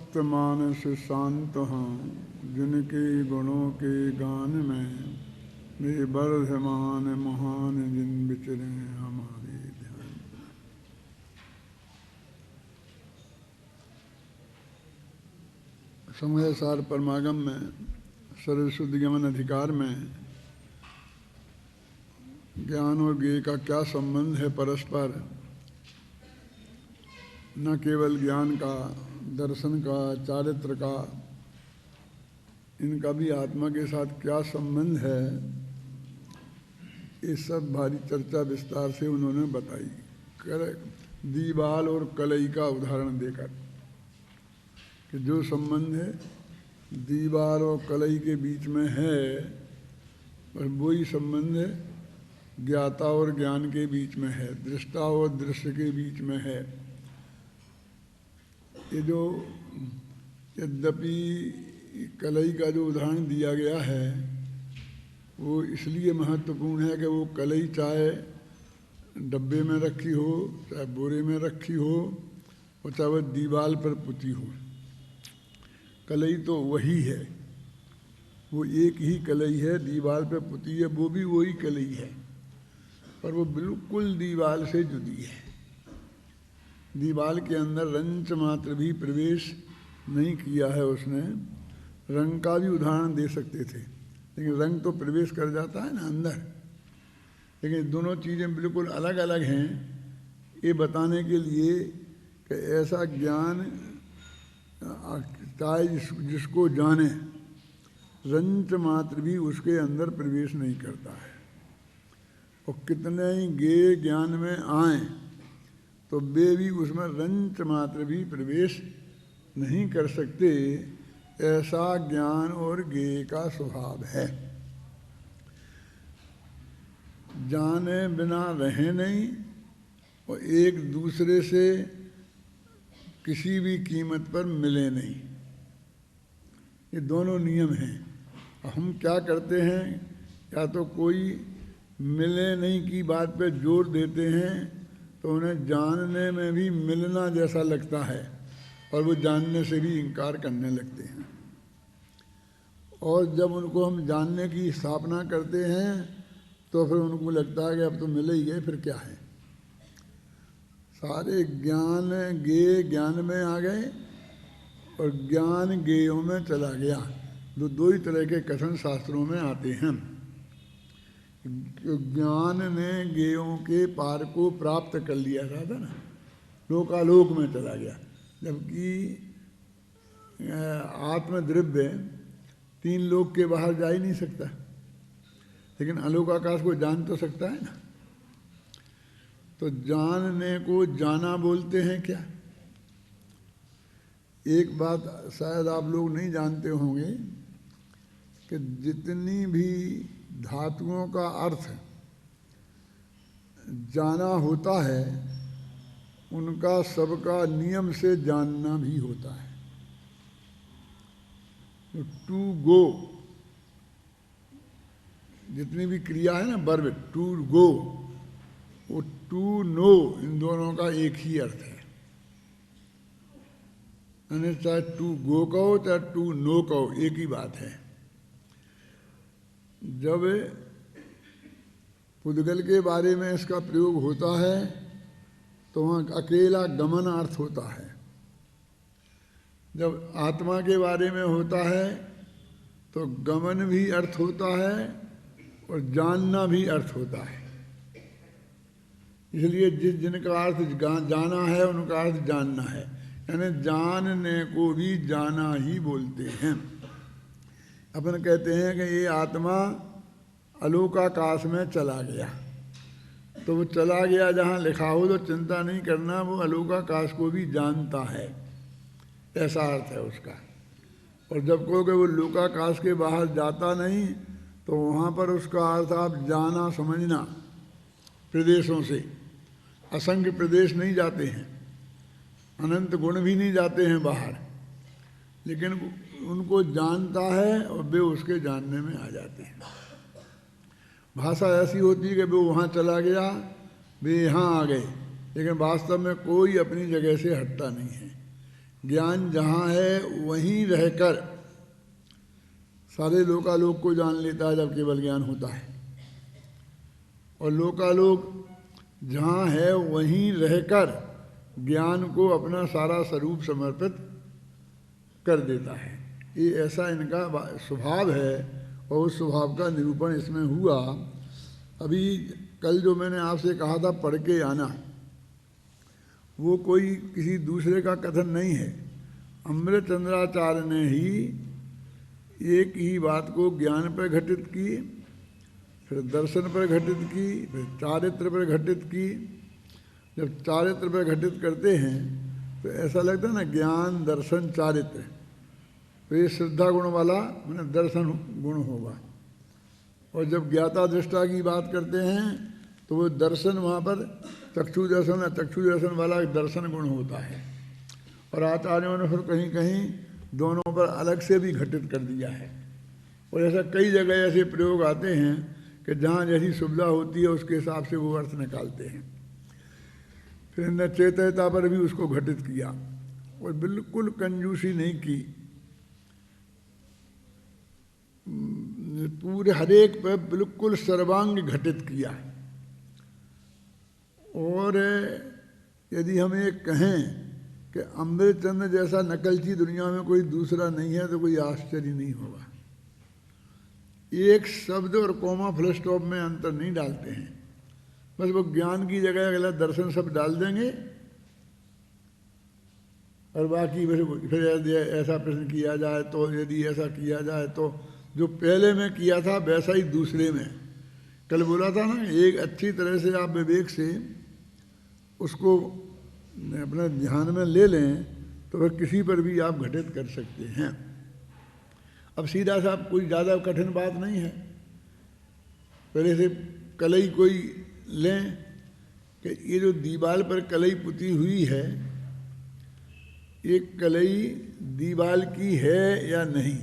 मस्त मानस शांत हों, जिनके गुणों के गान में वे वर्धमान महान जिन विचरे हमारे ध्यान। समय सार परमागम में सर्वशुद्ध गमन अधिकार में ज्ञान और ज्ञेय का क्या संबंध है परस्पर, न केवल ज्ञान का, दर्शन का, चारित्र का, इनका भी आत्मा के साथ क्या संबंध है, ये सब भारी चर्चा विस्तार से उन्होंने बताई। दीवाल और कलई का उदाहरण देकर कि जो संबंध है दीवार और कलई के बीच में है, और वही संबंध है ज्ञाता और ज्ञान के बीच में है, दृष्टा और दृश्य के बीच में है। ये जो यद्यपि कलई का जो उदाहरण दिया गया है वो इसलिए महत्वपूर्ण है कि वो कलई चाहे डब्बे में रखी हो, चाहे बोरे में रखी हो, और चाहे वह दीवार पर पुती हो, कलई तो वही है, वो एक ही कलई है, दीवार पर पुती है, वो भी वही कलई है, पर वो बिल्कुल दीवार से जुदी है। दीवार के अंदर रंच मात्र भी प्रवेश नहीं किया है उसने। रंग का भी उदाहरण दे सकते थे, लेकिन रंग तो प्रवेश कर जाता है ना अंदर, लेकिन दोनों चीज़ें बिल्कुल अलग अलग हैं। ये बताने के लिए कि ऐसा ज्ञान चाहे जिसको जाने, रंच मात्र भी उसके अंदर प्रवेश नहीं करता है, और कितने ही ज्ञेय ज्ञान में आए तो वे भी उसमें रंच मात्र भी प्रवेश नहीं कर सकते। ऐसा ज्ञान और ज्ञेय का स्वभाव है। जाने बिना रहे नहीं और एक दूसरे से किसी भी कीमत पर मिले नहीं, ये दोनों नियम हैं। हम क्या करते हैं, या तो कोई मिले नहीं की बात पे जोर देते हैं तो उन्हें जानने में भी मिलना जैसा लगता है, और वो जानने से भी इनकार करने लगते हैं। और जब उनको हम जानने की स्थापना करते हैं तो फिर उनको लगता है कि अब तो मिल ही गए, फिर क्या है। सारे ज्ञान ज्ञेय ज्ञान में आ गए और ज्ञान ज्ञेयों में चला गया। दो ही तरह के कथन शास्त्रों में आते हैं। ज्ञान ने ज्ञेयों के पार को प्राप्त कर लिया था ना, लोकालोक में चला गया, जबकि आत्मद्रव्य 3 लोक के बाहर जा ही नहीं सकता, लेकिन अलोक आकाश को जान तो सकता है ना। तो जानने को जाना बोलते हैं क्या। एक बात शायद आप लोग नहीं जानते होंगे कि जितनी भी धातुओं का अर्थ जाना होता है उनका सबका नियम से जानना भी होता है। टू गो, जितनी भी क्रिया है ना, वर्ब टू गो, वो टू नो, इन दोनों का एक ही अर्थ है। यानी चाहे टू गो कहो चाहे टू नो कहो, एक ही बात है। जब पुद्गल के बारे में इसका प्रयोग होता है तो वहाँ अकेला गमन अर्थ होता है। जब आत्मा के बारे में होता है तो गमन भी अर्थ होता है और जानना भी अर्थ होता है। इसलिए जिनका अर्थ जाना है उनका अर्थ जानना है, यानी जानने को भी जाना ही बोलते हैं। अपन कहते हैं कि ये आत्मा अलोकाकाश में चला गया, तो वो चला गया जहाँ लिखा हो तो चिंता नहीं करना, वो अलोकाकाश को भी जानता है, ऐसा अर्थ है उसका। और जब कहोगे वो लोकाकाश के बाहर जाता नहीं तो वहाँ पर उसका अर्थ आप जाना समझना। प्रदेशों से असंख्य प्रदेश नहीं जाते हैं, अनंत गुण भी नहीं जाते हैं बाहर, लेकिन उनको जानता है और वे उसके जानने में आ जाते हैं। भाषा ऐसी होती है कि वो वहाँ चला गया, वे यहाँ आ गए, लेकिन वास्तव में कोई अपनी जगह से हटता नहीं है। ज्ञान जहाँ है वहीं रहकर सारे लोकालोक को जान लेता है जब केवल ज्ञान होता है, और लोकालोक जहाँ है वहीं रहकर ज्ञान को अपना सारा स्वरूप समर्पित कर देता है। ये ऐसा इनका स्वभाव है, और उस स्वभाव का निरूपण इसमें हुआ। अभी कल जो मैंने आपसे कहा था पढ़ के आना, वो कोई किसी दूसरे का कथन नहीं है। अमृतचंद्राचार्य ने ही एक ही बात को ज्ञान पर घटित की, फिर दर्शन पर घटित की, फिर चारित्र पर घटित की। जब चारित्र पर घटित करते हैं तो ऐसा लगता है ना, ज्ञान दर्शन चारित्र, तो ये श्रद्धा गुण वाला मैंने दर्शन गुण होगा। और जब ज्ञाता दृष्टा की बात करते हैं तो वो दर्शन वहाँ पर चक्षु दर्शन वाला दर्शन गुण होता है। और आचार्यों ने फिर कहीं कहीं दोनों पर अलग से भी घटित कर दिया है। और ऐसा कई जगह ऐसे प्रयोग आते हैं कि जहाँ जैसी सुविधा होती है उसके हिसाब से वो अर्थ निकालते हैं। फिर इन्होंने चेतनता पर भी उसको घटित किया, और बिल्कुल कंजूसी नहीं की, पूरे हरेक पर बिल्कुल सर्वांग घटित किया। और यदि हम ये कहें कि अमृतचंद्र जैसा नकलची दुनिया में कोई दूसरा नहीं है तो कोई आश्चर्य नहीं होगा। एक शब्द और कोमा फुल स्टॉप में अंतर नहीं डालते हैं, बस वो ज्ञान की जगह अगला दर्शन सब डाल देंगे। और बाकी फिर यदि ऐसा प्रश्न किया जाए तो, यदि ऐसा किया जाए तो, जो पहले में किया था वैसा ही दूसरे में। कल बोला था ना, एक अच्छी तरह से आप विवेक से उसको अपने ध्यान में ले लें तो फिर किसी पर भी आप घटित कर सकते हैं। अब सीधा सा कोई ज़्यादा कठिन बात नहीं है। पहले से कलई कोई लें कि ये जो दीवार पर कलई पुती हुई है, ये कलई दीवार की है या नहीं,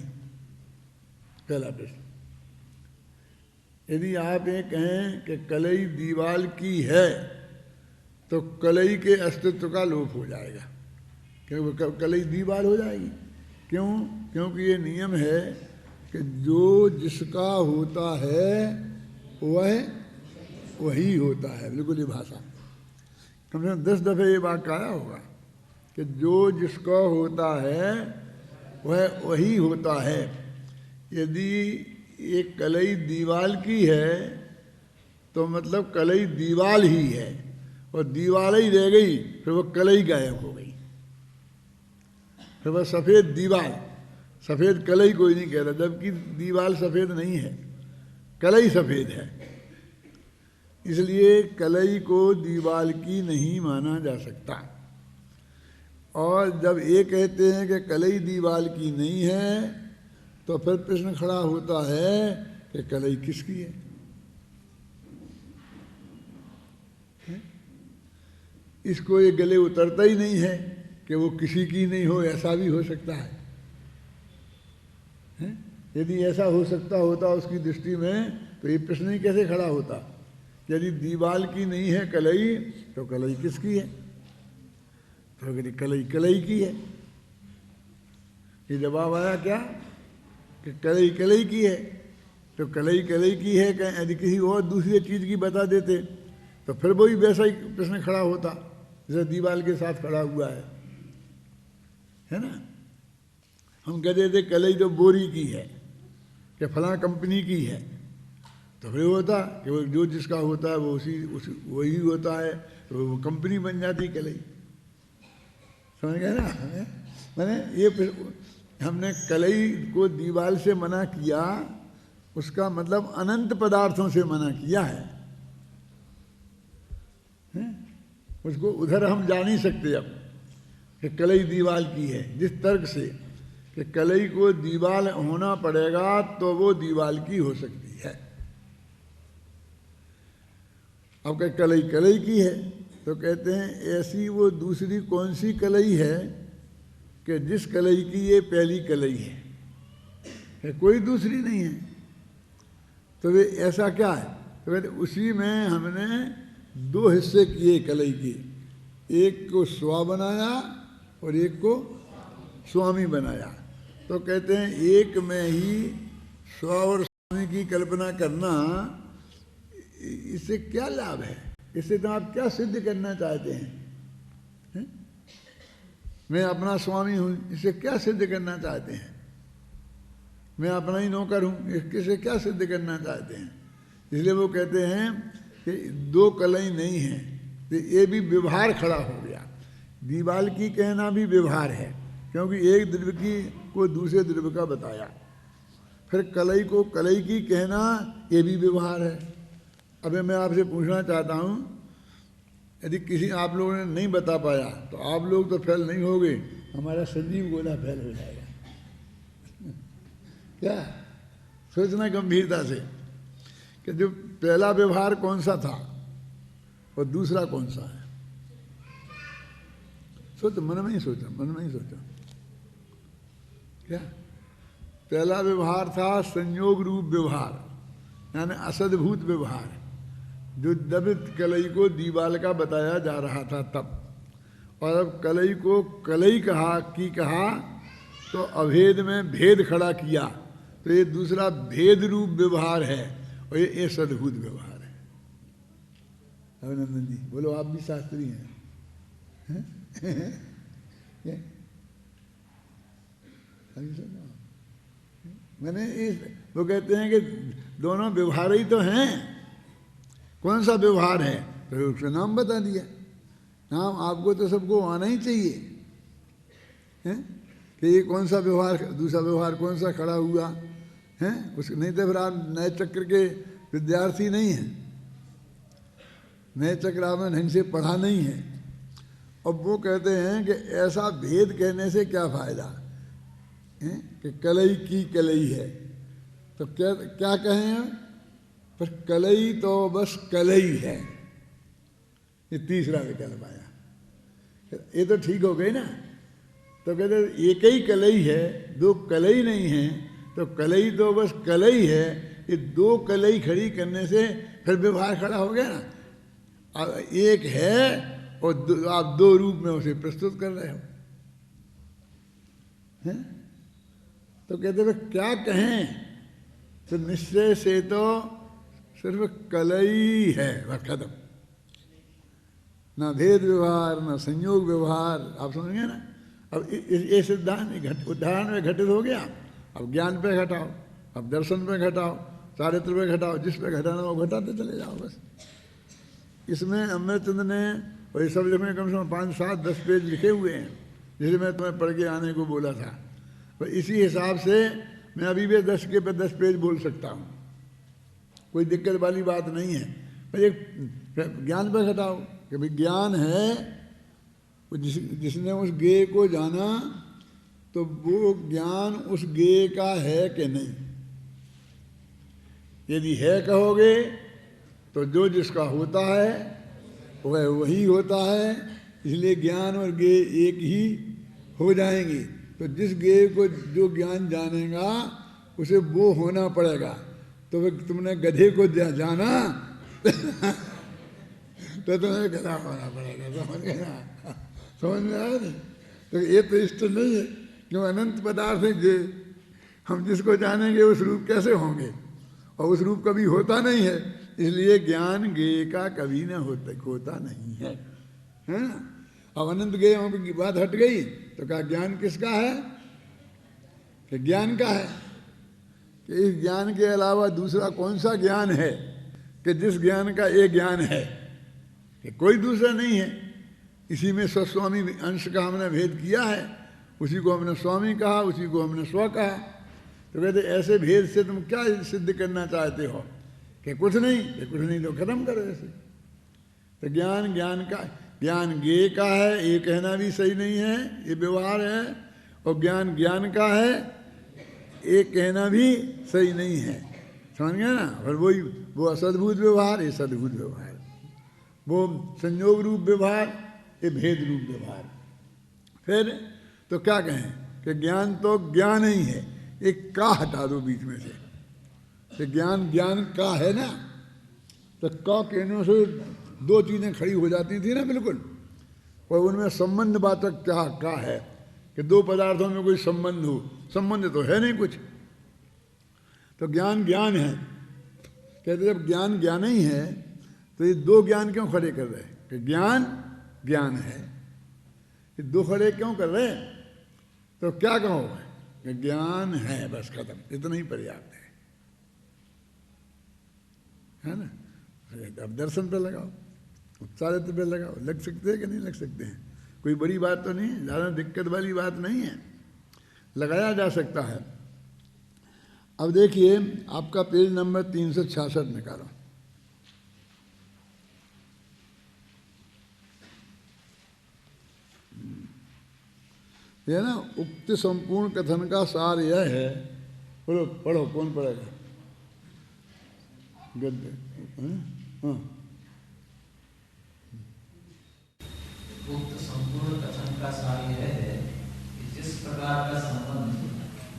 पहला प्रश्न। यदि आप ये कहें कि कलई दीवार की है तो कलई के अस्तित्व का लोप हो जाएगा, क्योंकि कलई दीवार हो जाएगी। क्यों? क्योंकि ये नियम है कि जो जिसका होता है वह वही होता है। बिल्कुल ये भाषा कम से कम 10 दफ़े ये बात कहा होगा कि जो जिसका होता है वह वही होता है। यदि एक कलई दीवाल की है तो मतलब कलई दीवाल ही है, और दीवाल ही रह गई फिर वो कलई गायब हो गई। फिर वह सफ़ेद दीवाल, सफ़ेद कलई कोई नहीं कह रहा, जबकि दीवाल सफ़ेद नहीं है, कलई सफ़ेद है। इसलिए कलई को दीवाल की नहीं माना जा सकता। और जब ये कहते हैं कि कलई दीवाल की नहीं है तो फिर प्रश्न खड़ा होता है कि कलई किसकी है? इसको ये गले उतरता ही नहीं है कि वो किसी की नहीं हो, ऐसा भी हो सकता है। यदि ऐसा हो सकता होता उसकी दृष्टि में तो ये प्रश्न ही कैसे खड़ा होता? यदि दीवाल की नहीं है कलई तो कलई किसकी है? तो अगर कलई कलई की है, ये जवाब आया क्या कि कलई कलई की है। तो कलई कलई की है, यदि किसी और दूसरी चीज़ की बता देते तो फिर वही वैसा ही प्रश्न खड़ा होता जैसे दीवाल के साथ खड़ा हुआ है ना। हम कहते थे कलई जो बोरी की है कि फलां कंपनी की है, तो फिर होता कि वो जो जिसका होता है वो वही होता है, तो वो कंपनी बन जाती कलई। समझ गए ना? मैंने ये हमने कलई को दीवाल से मना किया, उसका मतलब अनंत पदार्थों से मना किया है। उसको उधर हम जा नहीं सकते अब कि कलई दीवाल की है, जिस तर्क से कि कलई को दीवाल होना पड़ेगा तो वो दीवाल की हो सकती है। अब क्या कलई कलई की है तो कहते हैं ऐसी वो दूसरी कौन सी कलई है कि जिस कलई की ये पहली कलई है, कोई दूसरी नहीं है। तो वे ऐसा क्या है? तो कहते उसी में हमने 2 हिस्से किए कलई के, एक को स्वा बनाया और एक को स्वामी बनाया। तो कहते हैं एक में ही स्व और स्वामी की कल्पना करना, इससे क्या लाभ है? इससे तो आप क्या सिद्ध करना चाहते हैं? मैं अपना स्वामी हूँ, इससे क्या सिद्ध करना चाहते हैं? मैं अपना ही नौकर हूँ, इससे क्या सिद्ध करना चाहते हैं? इसलिए वो कहते हैं कि दो कलई नहीं है, तो ये भी व्यवहार खड़ा हो गया। दीवाल की कहना भी व्यवहार है, क्योंकि एक द्रव्य की को दूसरे द्रव्य का बताया। फिर कलई को कलई की कहना, ये भी व्यवहार है। अबे मैं आपसे पूछना चाहता हूँ, यदि किसी आप लोगों ने नहीं बता पाया तो आप लोग तो फेल नहीं होगे, हमारा संजीव गोला फेल हो जाएगा। क्या सोचना गंभीरता से कि जो पहला व्यवहार कौन सा था और दूसरा कौन सा है? सोचो, मन में ही सोचो, मन में ही सोचो। क्या पहला व्यवहार था? संयोग रूप व्यवहार, यानी असद्भूत व्यवहार, जो दबित कलई को दीवाल का बताया जा रहा था तब। और अब कलई को कलई कहा तो अभेद में भेद खड़ा किया, तो ये दूसरा भेद रूप व्यवहार है और ये सद्भूत व्यवहार है। अभिनंदन जी बोलो, आप भी शास्त्री हैं, मैंने वो कहते हैं कि दोनों व्यवहार ही तो हैं। कौन सा व्यवहार है? तो उसका नाम बता दिया। नाम आपको तो सबको आना ही चाहिए हैं कि ये कौन सा व्यवहार, दूसरा व्यवहार कौन सा खड़ा हुआ है। उस नहीं तो फिर आप नए चक्र के विद्यार्थी नहीं हैं, नए चक्र आपने ढंग से पढ़ा नहीं है। अब वो कहते हैं कि ऐसा भेद कहने से क्या फायदा है कि कलई की कलई है, तो क्या कहें? पर कलई तो बस कलई है, ये तीसरा विकल्प आया। ये तो ठीक हो गई ना। तो कहते एक ही कलई है, दो कलई नहीं है, तो कलई तो बस कलई है। ये दो कलई खड़ी करने से फिर व्यवहार खड़ा हो गया ना। अब एक है और आप दो रूप में उसे प्रस्तुत कर रहे हो, हैं? तो कहते हैं क्या कहें? तो निश्चय से तो सिर्फ कलई है, बस खत्म। ना भेद व्यवहार, ना संयोग व्यवहार। आप समझेंगे ना। अब ये सिद्धांत उदाहरण में घटित हो गया। अब ज्ञान पे घटाओ, अब दर्शन पे घटाओ, चारित्र पे घटाओ, जिस पे घटाना वो घटाते चले जाओ बस। इसमें अमृतचंद ने वही सब में कम से कम 5, 7, 10 पेज लिखे हुए हैं, जिसे मैं तुम्हें पढ़ के आने को बोला था। तो इसी हिसाब से मैं अभी भी 10 के पे 10 पेज बोल सकता हूँ, कोई दिक्कत वाली बात नहीं है। पर एक ज्ञान पर घटाओ कि भाई ज्ञान है, जिसने उस ज्ञेय को जाना तो वो ज्ञान उस ज्ञेय का है कि नहीं। यदि है कहोगे तो जो जिसका होता है वह वही होता है, इसलिए ज्ञान और ज्ञेय एक ही हो जाएंगे। तो जिस ज्ञेय को जो ज्ञान जानेगा उसे वो होना पड़ेगा। तो तुमने गधे को जाना तो तुम्हें गधा होना पड़ेगा। समझ गया? समझ में आया नहीं? तो ये तो इष्ट नहीं है, क्यों? अनंत पदार्थ है, हम जिसको जानेंगे उस रूप कैसे होंगे, और उस रूप कभी होता नहीं है। इसलिए ज्ञान ज्ञेय का कभी न होता नहीं है, है ना। अब अनंत ज्ञेयों की बात हट गई तो क्या ज्ञान किसका है? कि ज्ञान का है। कि इस ज्ञान के अलावा दूसरा कौन सा ज्ञान है कि जिस ज्ञान का ये ज्ञान है, कि कोई दूसरा नहीं है। इसी में स्वस्वामी अंश का हमने भेद किया है, उसी को हमने स्वामी कहा, उसी को हमने स्व कहा। तो कहते ऐसे भेद से तुम क्या सिद्ध करना चाहते हो? कि कुछ नहीं तो खत्म करो ऐसे। तो ज्ञान ज्ञेय का है ये कहना भी सही नहीं है, ये व्यवहार है। और ज्ञान का है ये कहना भी सही नहीं है। समझ गया ना। और वो असद्भुत व्यवहार, ये सद्भुत व्यवहार। वो संयोग रूप व्यवहार, ये भेद रूप व्यवहार। फिर तो क्या कहें कि ज्ञान तो ज्ञान ही है। एक का हटा दो बीच में से, कि ज्ञान का है ना। तो का कहने से दो चीजें खड़ी हो जाती थी ना बिल्कुल, और उनमें संबंध बातक क्या का है कि दो पदार्थों में कोई संबंध हो, संबंध तो है नहीं कुछ। तो ज्ञान ज्ञान है, कहते जब ज्ञान ज्ञान ही है तो ये दो ज्ञान क्यों खड़े कर रहे हैं कि ज्ञान ज्ञान है, ये दो खड़े क्यों कर रहे हैं? तो क्या कहो कि ज्ञान है, बस खत्म, इतना ही पर्याप्त है ना। अब दर्शन पे लगाओ, चारित्र पे लगाओ, लग सकते हैं कि नहीं लग सकते हैं, कोई बड़ी बात तो नहीं है, ज़्यादा दिक्कत वाली बात नहीं है, लगाया जा सकता है। अब देखिए आपका पेज नंबर 366 निकालो। यह ना उक्त संपूर्ण कथन का सार यह है, बोलो पढ़ो, कौन पढ़ेगा? गद्य हाँ। उक्त संपूर्ण कथन का सार यह है कि जिस प्रकार का संबंध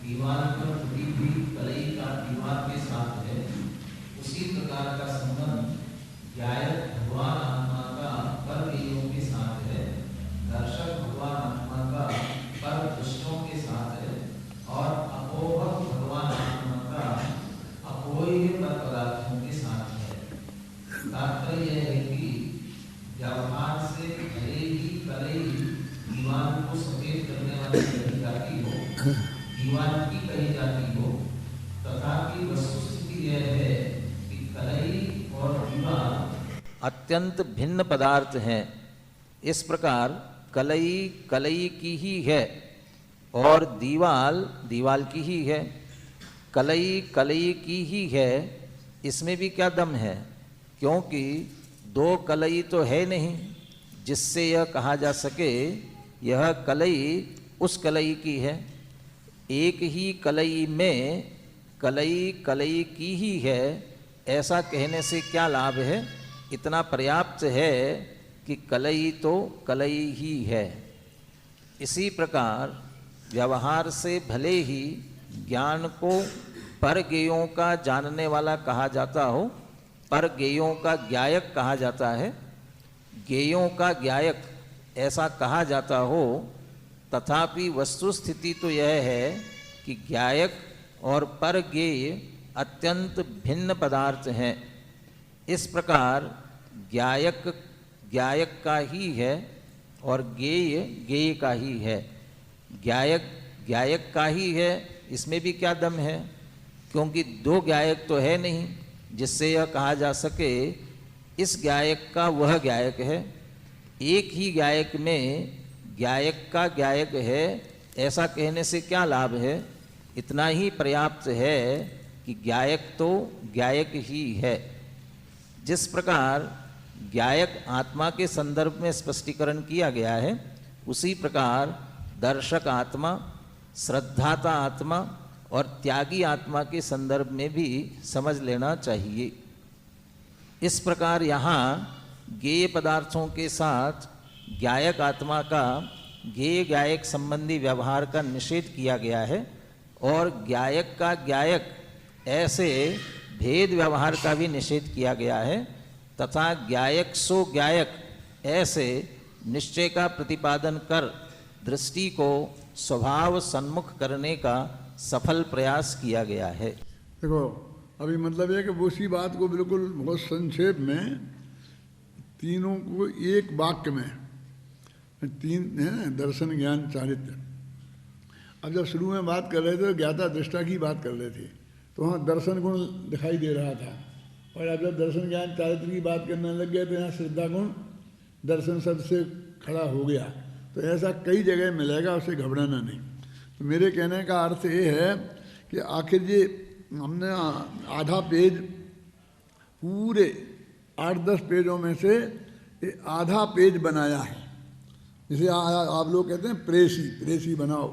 दीवार पर टूटी हुई कलई का दीवार के साथ है, उसी प्रकार का संबंध गायक भगवान आत्मा का पर गेयों के साथ है, दर्शक भगवान आत्मा का पर दृष्टों के साथ है, और अपोहक भगवान आत्मा का अपोह्य पर पदार्थों के साथ है। तात्पर्य यह है कि व्यवहार से भले ही कलई दीवार को सफेद करने वाली कही जाती हो, दीवार की कही जाती हो, तथापि वस्तुस्थिति यह है कि कलई और दीवार अत्यंत भिन्न पदार्थ हैं। इस प्रकार कलई कलई की ही है और दीवाल दीवाल की ही है। कलई कलई की ही है, इसमें भी क्या दम है, क्योंकि दो कलई तो है नहीं जिससे यह कहा जा सके यह कलई उस कलई की है। एक ही कलई में कलई कलई की ही है, ऐसा कहने से क्या लाभ है? इतना पर्याप्त है कि कलई तो कलई ही है। इसी प्रकार व्यवहार से भले ही ज्ञान को पर गेयों का जानने वाला कहा जाता हो, पर गेयों का ज्ञायक कहा जाता है, गेयों का ज्ञायक ऐसा कहा जाता हो, तथापि वस्तु स्थिति तो यह है कि ज्ञायक और पर गेय अत्यंत भिन्न पदार्थ हैं। इस प्रकार ज्ञायक ज्ञायक का ही है और गेय गेय का ही है। ज्ञायक ज्ञायक का ही है, इसमें भी क्या दम है, क्योंकि दो ज्ञायक तो है नहीं जिससे यह कहा जा सके इस ज्ञायक का वह ज्ञायक है। एक ही ज्ञायक में ज्ञायक का ज्ञायक है, ऐसा कहने से क्या लाभ है? इतना ही पर्याप्त है कि ज्ञायक तो ज्ञायक ही है। जिस प्रकार ज्ञायक आत्मा के संदर्भ में स्पष्टीकरण किया गया है, उसी प्रकार दर्शक आत्मा, श्रद्धाता आत्मा और त्यागी आत्मा के संदर्भ में भी समझ लेना चाहिए। इस प्रकार यहाँ ज्ञेय पदार्थों के साथ ज्ञायक आत्मा का ज्ञेय ज्ञायक संबंधी व्यवहार का निषेध किया गया है और ज्ञायक का ज्ञायक ऐसे भेद व्यवहार का भी निषेध किया गया है तथा ज्ञायक सो ज्ञायक ऐसे निश्चय का प्रतिपादन कर दृष्टि को स्वभाव सन्मुख करने का सफल प्रयास किया गया है। देखो अभी मतलब है कि वो उसी बात को बिल्कुल बहुत संक्षेप में तीनों को एक वाक्य में, तीन है ना, दर्शन ज्ञान चारित्र। अब जब शुरू में बात कर रहे थे तो ज्ञाता दृष्टा की बात कर रहे थे, तो वहाँ दर्शन गुण दिखाई दे रहा था, और अब जब दर्शन ज्ञान चारित्र की बात करने लग गए तो यहाँ श्रद्धा गुण दर्शन शब्द से खड़ा हो गया। तो ऐसा कई जगह मिलेगा, उसे घबराना नहीं। तो मेरे कहने का अर्थ ये है कि आखिर ये हमने आधा पेज, पूरे 8-10 पेजों में से आधा पेज बनाया है, जिसे आप लोग कहते हैं प्रेसी, प्रेसी बनाओ।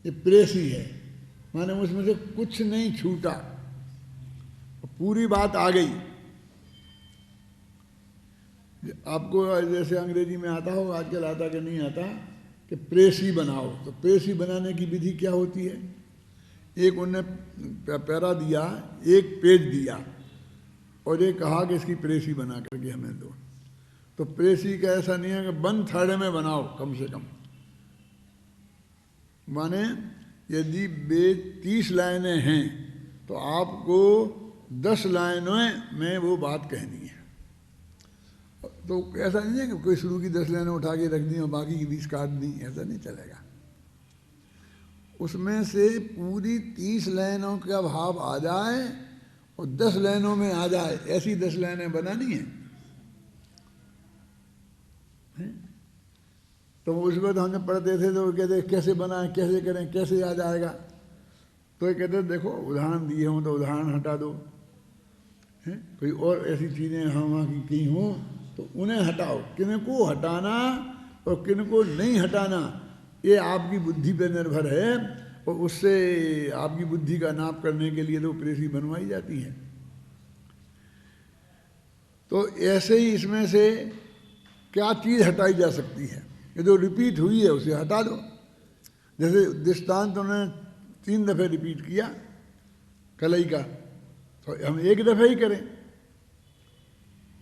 ये प्रेसी है, माने उसमें से कुछ नहीं छूटा, पूरी बात आ गई। आपको जैसे अंग्रेजी में आता हो, आजकल आता कि नहीं आता, कि प्रेसी बनाओ। तो प्रेसी बनाने की विधि क्या होती है? एक उनने पैरा दिया, एक पेज दिया और ये कहा कि इसकी प्रेसी बना करके हमें दो। तो प्रेसी का ऐसा नहीं है कि 1/3 में बनाओ, कम से कम माने यदि वे 30 लाइनें हैं तो आपको 10 लाइनों में वो बात कहनी है। तो ऐसा नहीं है कि कोई शुरू की 10 लाइनें उठा के रख दी और बाकी की 20 काट दी, ऐसा नहीं चलेगा। उसमें से पूरी 30 लाइनों का भाव आ जाए और 10 लाइनों में आ जाए, ऐसी 10 लाइनें बनानी है। तो उस वक्त हमने पढ़ते थे तो वो कहते कैसे बनाएं, कैसे करें, कैसे आ जाएगा। तो ये कहते देखो उदाहरण दिए हों तो उदाहरण हटा दो, है कोई और ऐसी चीज़ें वहाँ की कहीं हों तो उन्हें हटाओ। किनको हटाना और किनको नहीं हटाना ये आपकी बुद्धि पर निर्भर है, और उससे आपकी बुद्धि का नाप करने के लिए तो प्रेसी बनवाई जाती है। तो ऐसे ही इसमें से क्या चीज़ हटाई जा सकती है, ये जो रिपीट हुई है उसे हटा दो। जैसे दृष्टांत उन्होंने 3 दफ़े रिपीट किया कलई का, तो हम 1 दफ़े ही करें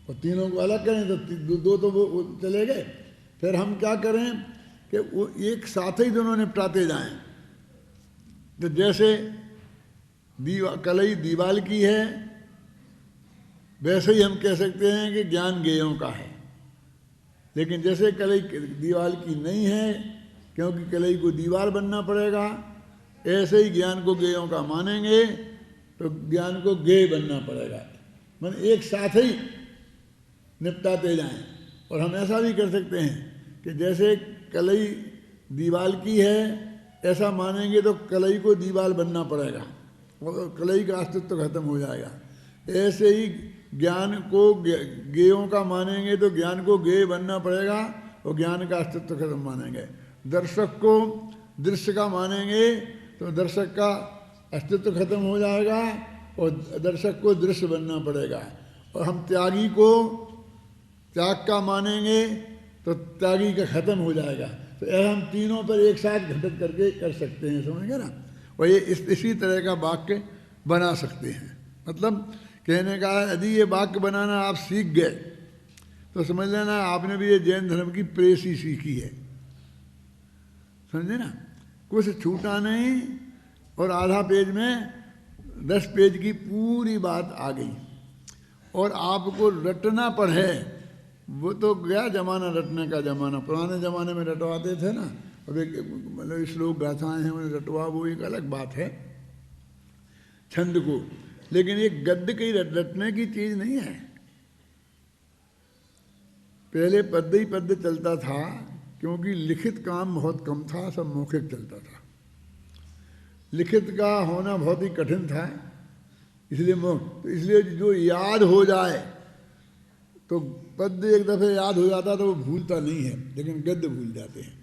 और तीनों को अलग करें तो दो तो वो चले गए। फिर हम क्या करें कि वो एक साथ ही दोनों निपटाते जाएं। तो जैसे कलई दीवाल की है, वैसे ही हम कह सकते हैं कि ज्ञान गेयों का है। लेकिन जैसे कलई दीवाल की नहीं है क्योंकि कलई को दीवार बनना पड़ेगा, ऐसे ही ज्ञान को गेयों का मानेंगे तो ज्ञान को गेय बनना पड़ेगा। मतलब एक साथ ही निपटाते जाएं। और हम ऐसा भी कर सकते हैं कि जैसे कलई दीवाल की है ऐसा मानेंगे तो कलई को दीवाल बनना पड़ेगा और कलई का अस्तित्व खत्म हो जाएगा। ऐसे ही ज्ञान को गेयों का मानेंगे तो ज्ञान को गेय बनना पड़ेगा और ज्ञान का अस्तित्व खत्म मानेंगे। दर्शक को दृश्य का मानेंगे तो दर्शक का अस्तित्व खत्म हो जाएगा और दर्शक को दृश्य बनना पड़ेगा। और हम त्यागी को त्याग का मानेंगे तो त्यागी का खत्म हो जाएगा। तो ऐसा हम तीनों पर एक साथ घटित करके कर सकते हैं, समझ गए ना। और ये इसी तरह का वाक्य बना सकते हैं। मतलब कहने का यदि ये वाक्य बनाना आप सीख गए तो समझ लेना आपने भी ये जैन धर्म की प्रेस ही सीखी है, समझे ना। कुछ छूटा नहीं और आधा पेज में 10 पेज की पूरी बात आ गई। और आपको रटना पड़े, वो तो गया जमाना रटने का जमाना। पुराने ज़माने में रटवाते थे ना, अब एक मतलब श्लोक गाथाएँ हैं उन्हें रटवा, वो एक अलग बात है छंद को। लेकिन ये गद्य की रटने की चीज़ नहीं है। पहले पद्य ही पद्य चलता था क्योंकि लिखित काम बहुत कम था, सब मौखिक चलता था। लिखित का होना बहुत ही कठिन था, इसलिए तो इसलिए जो याद हो जाए तो पद्य एक दफ़े याद हो जाता तो वो भूलता नहीं है, लेकिन गद्य भूल जाते हैं।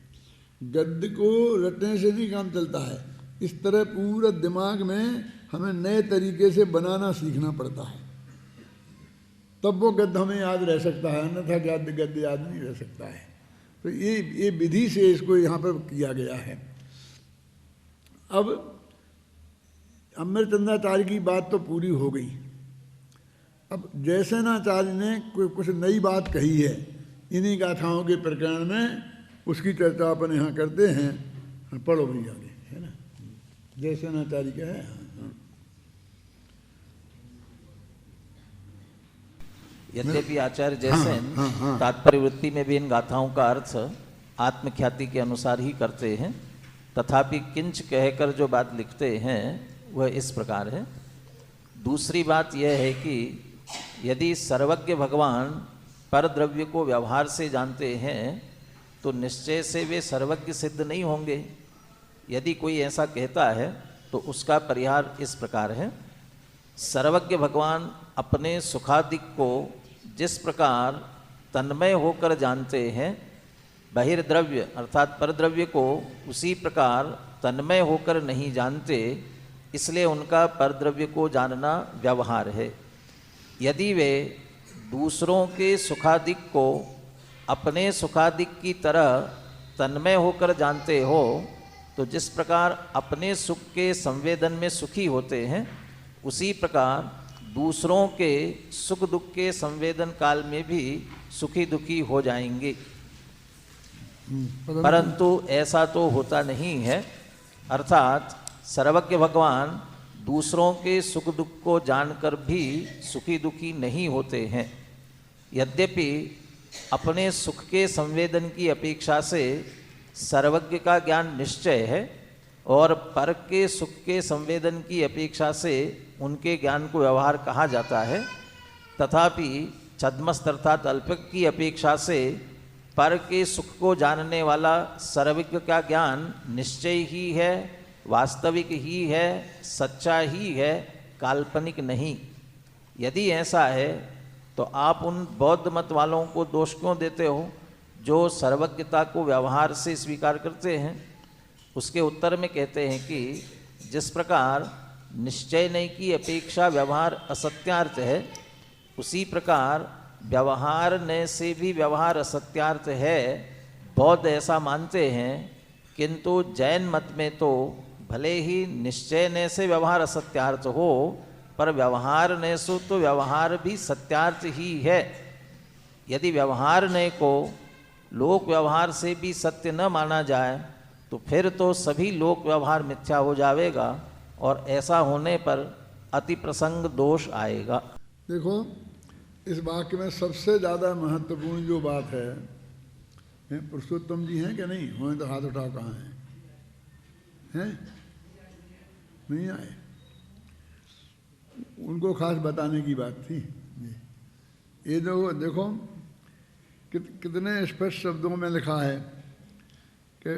गद्य को रटने से नहीं काम चलता है। इस तरह पूरा दिमाग में हमें नए तरीके से बनाना सीखना पड़ता है, तब वो गद्य हमें याद रह सकता है, अन्यथा गद्य याद नहीं रह सकता है। तो ये विधि से इसको यहाँ पर किया गया है। अब अमृतचंद्राचार्य की बात तो पूरी हो गई। अब जयसेनाचार्य ने कुछ नई बात कही है इन्हीं गाथाओं के प्रकरण में, उसकी चर्चा अपन यहाँ करते हैं। पढ़ो भी आगे, है ना। जयसेनाचार्य क्या है। यद्यपि आचार्य जयसेन तात्पर्य वृत्ति में भी इन गाथाओं का अर्थ आत्मख्याति के अनुसार ही करते हैं, तथापि किंच कहकर जो बात लिखते हैं वह इस प्रकार है। दूसरी बात यह है कि यदि सर्वज्ञ भगवान पर द्रव्य को व्यवहार से जानते हैं तो निश्चय से वे सर्वज्ञ सिद्ध नहीं होंगे। यदि कोई ऐसा कहता है तो उसका परिहार इस प्रकार है। सर्वज्ञ भगवान अपने सुखादिक को जिस प्रकार तन्मय होकर जानते हैं, बहिर्द्रव्य अर्थात परद्रव्य को उसी प्रकार तन्मय होकर नहीं जानते, इसलिए उनका परद्रव्य को जानना व्यवहार है। यदि वे दूसरों के सुखादिक को अपने सुखादिक की तरह तन्मय होकर जानते हो तो जिस प्रकार अपने सुख के संवेदन में सुखी होते हैं, उसी प्रकार दूसरों के सुख दुख के संवेदन काल में भी सुखी दुखी हो जाएंगे। परंतु ऐसा तो होता नहीं है, अर्थात सर्वज्ञ भगवान दूसरों के सुख दुख को जानकर भी सुखी दुखी नहीं होते हैं। यद्यपि अपने सुख के संवेदन की अपेक्षा से सर्वज्ञ का ज्ञान निश्चय है और पर के सुख के संवेदन की अपेक्षा से उनके ज्ञान को व्यवहार कहा जाता है, तथापि छद्मस्त अर्थात अल्पज्ञ की अपेक्षा से पर के सुख को जानने वाला सर्वज्ञ का ज्ञान निश्चय ही है, वास्तविक ही है, सच्चा ही है, काल्पनिक नहीं। यदि ऐसा है तो आप उन बौद्ध मत वालों को दोष क्यों देते हो जो सर्वज्ञता को व्यवहार से स्वीकार करते हैं? उसके उत्तर में कहते हैं कि जिस प्रकार निश्चय नहीं की अपेक्षा व्यवहार असत्यार्थ है, उसी प्रकार व्यवहार न से भी व्यवहार असत्यार्थ है। बौद्ध ऐसा मानते हैं, किंतु जैन मत में तो भले ही निश्चय न से व्यवहार असत्यार्थ हो, पर व्यवहार न सो तो व्यवहार भी सत्यार्थ ही है। यदि व्यवहार न को लोक व्यवहार से भी सत्य न माना जाए तो फिर तो सभी लोक व्यवहार मिथ्या हो जाएगा और ऐसा होने पर अति प्रसंग दोष आएगा। देखो, इस वाक्य में सबसे ज़्यादा महत्वपूर्ण जो बात है, पुरुषोत्तम जी हैं कि नहीं? हों तो हाथ उठाओ, कहाँ हैं? नहीं आए? उनको खास बताने की बात थी। ये देखो कितने स्पष्ट शब्दों में लिखा है कि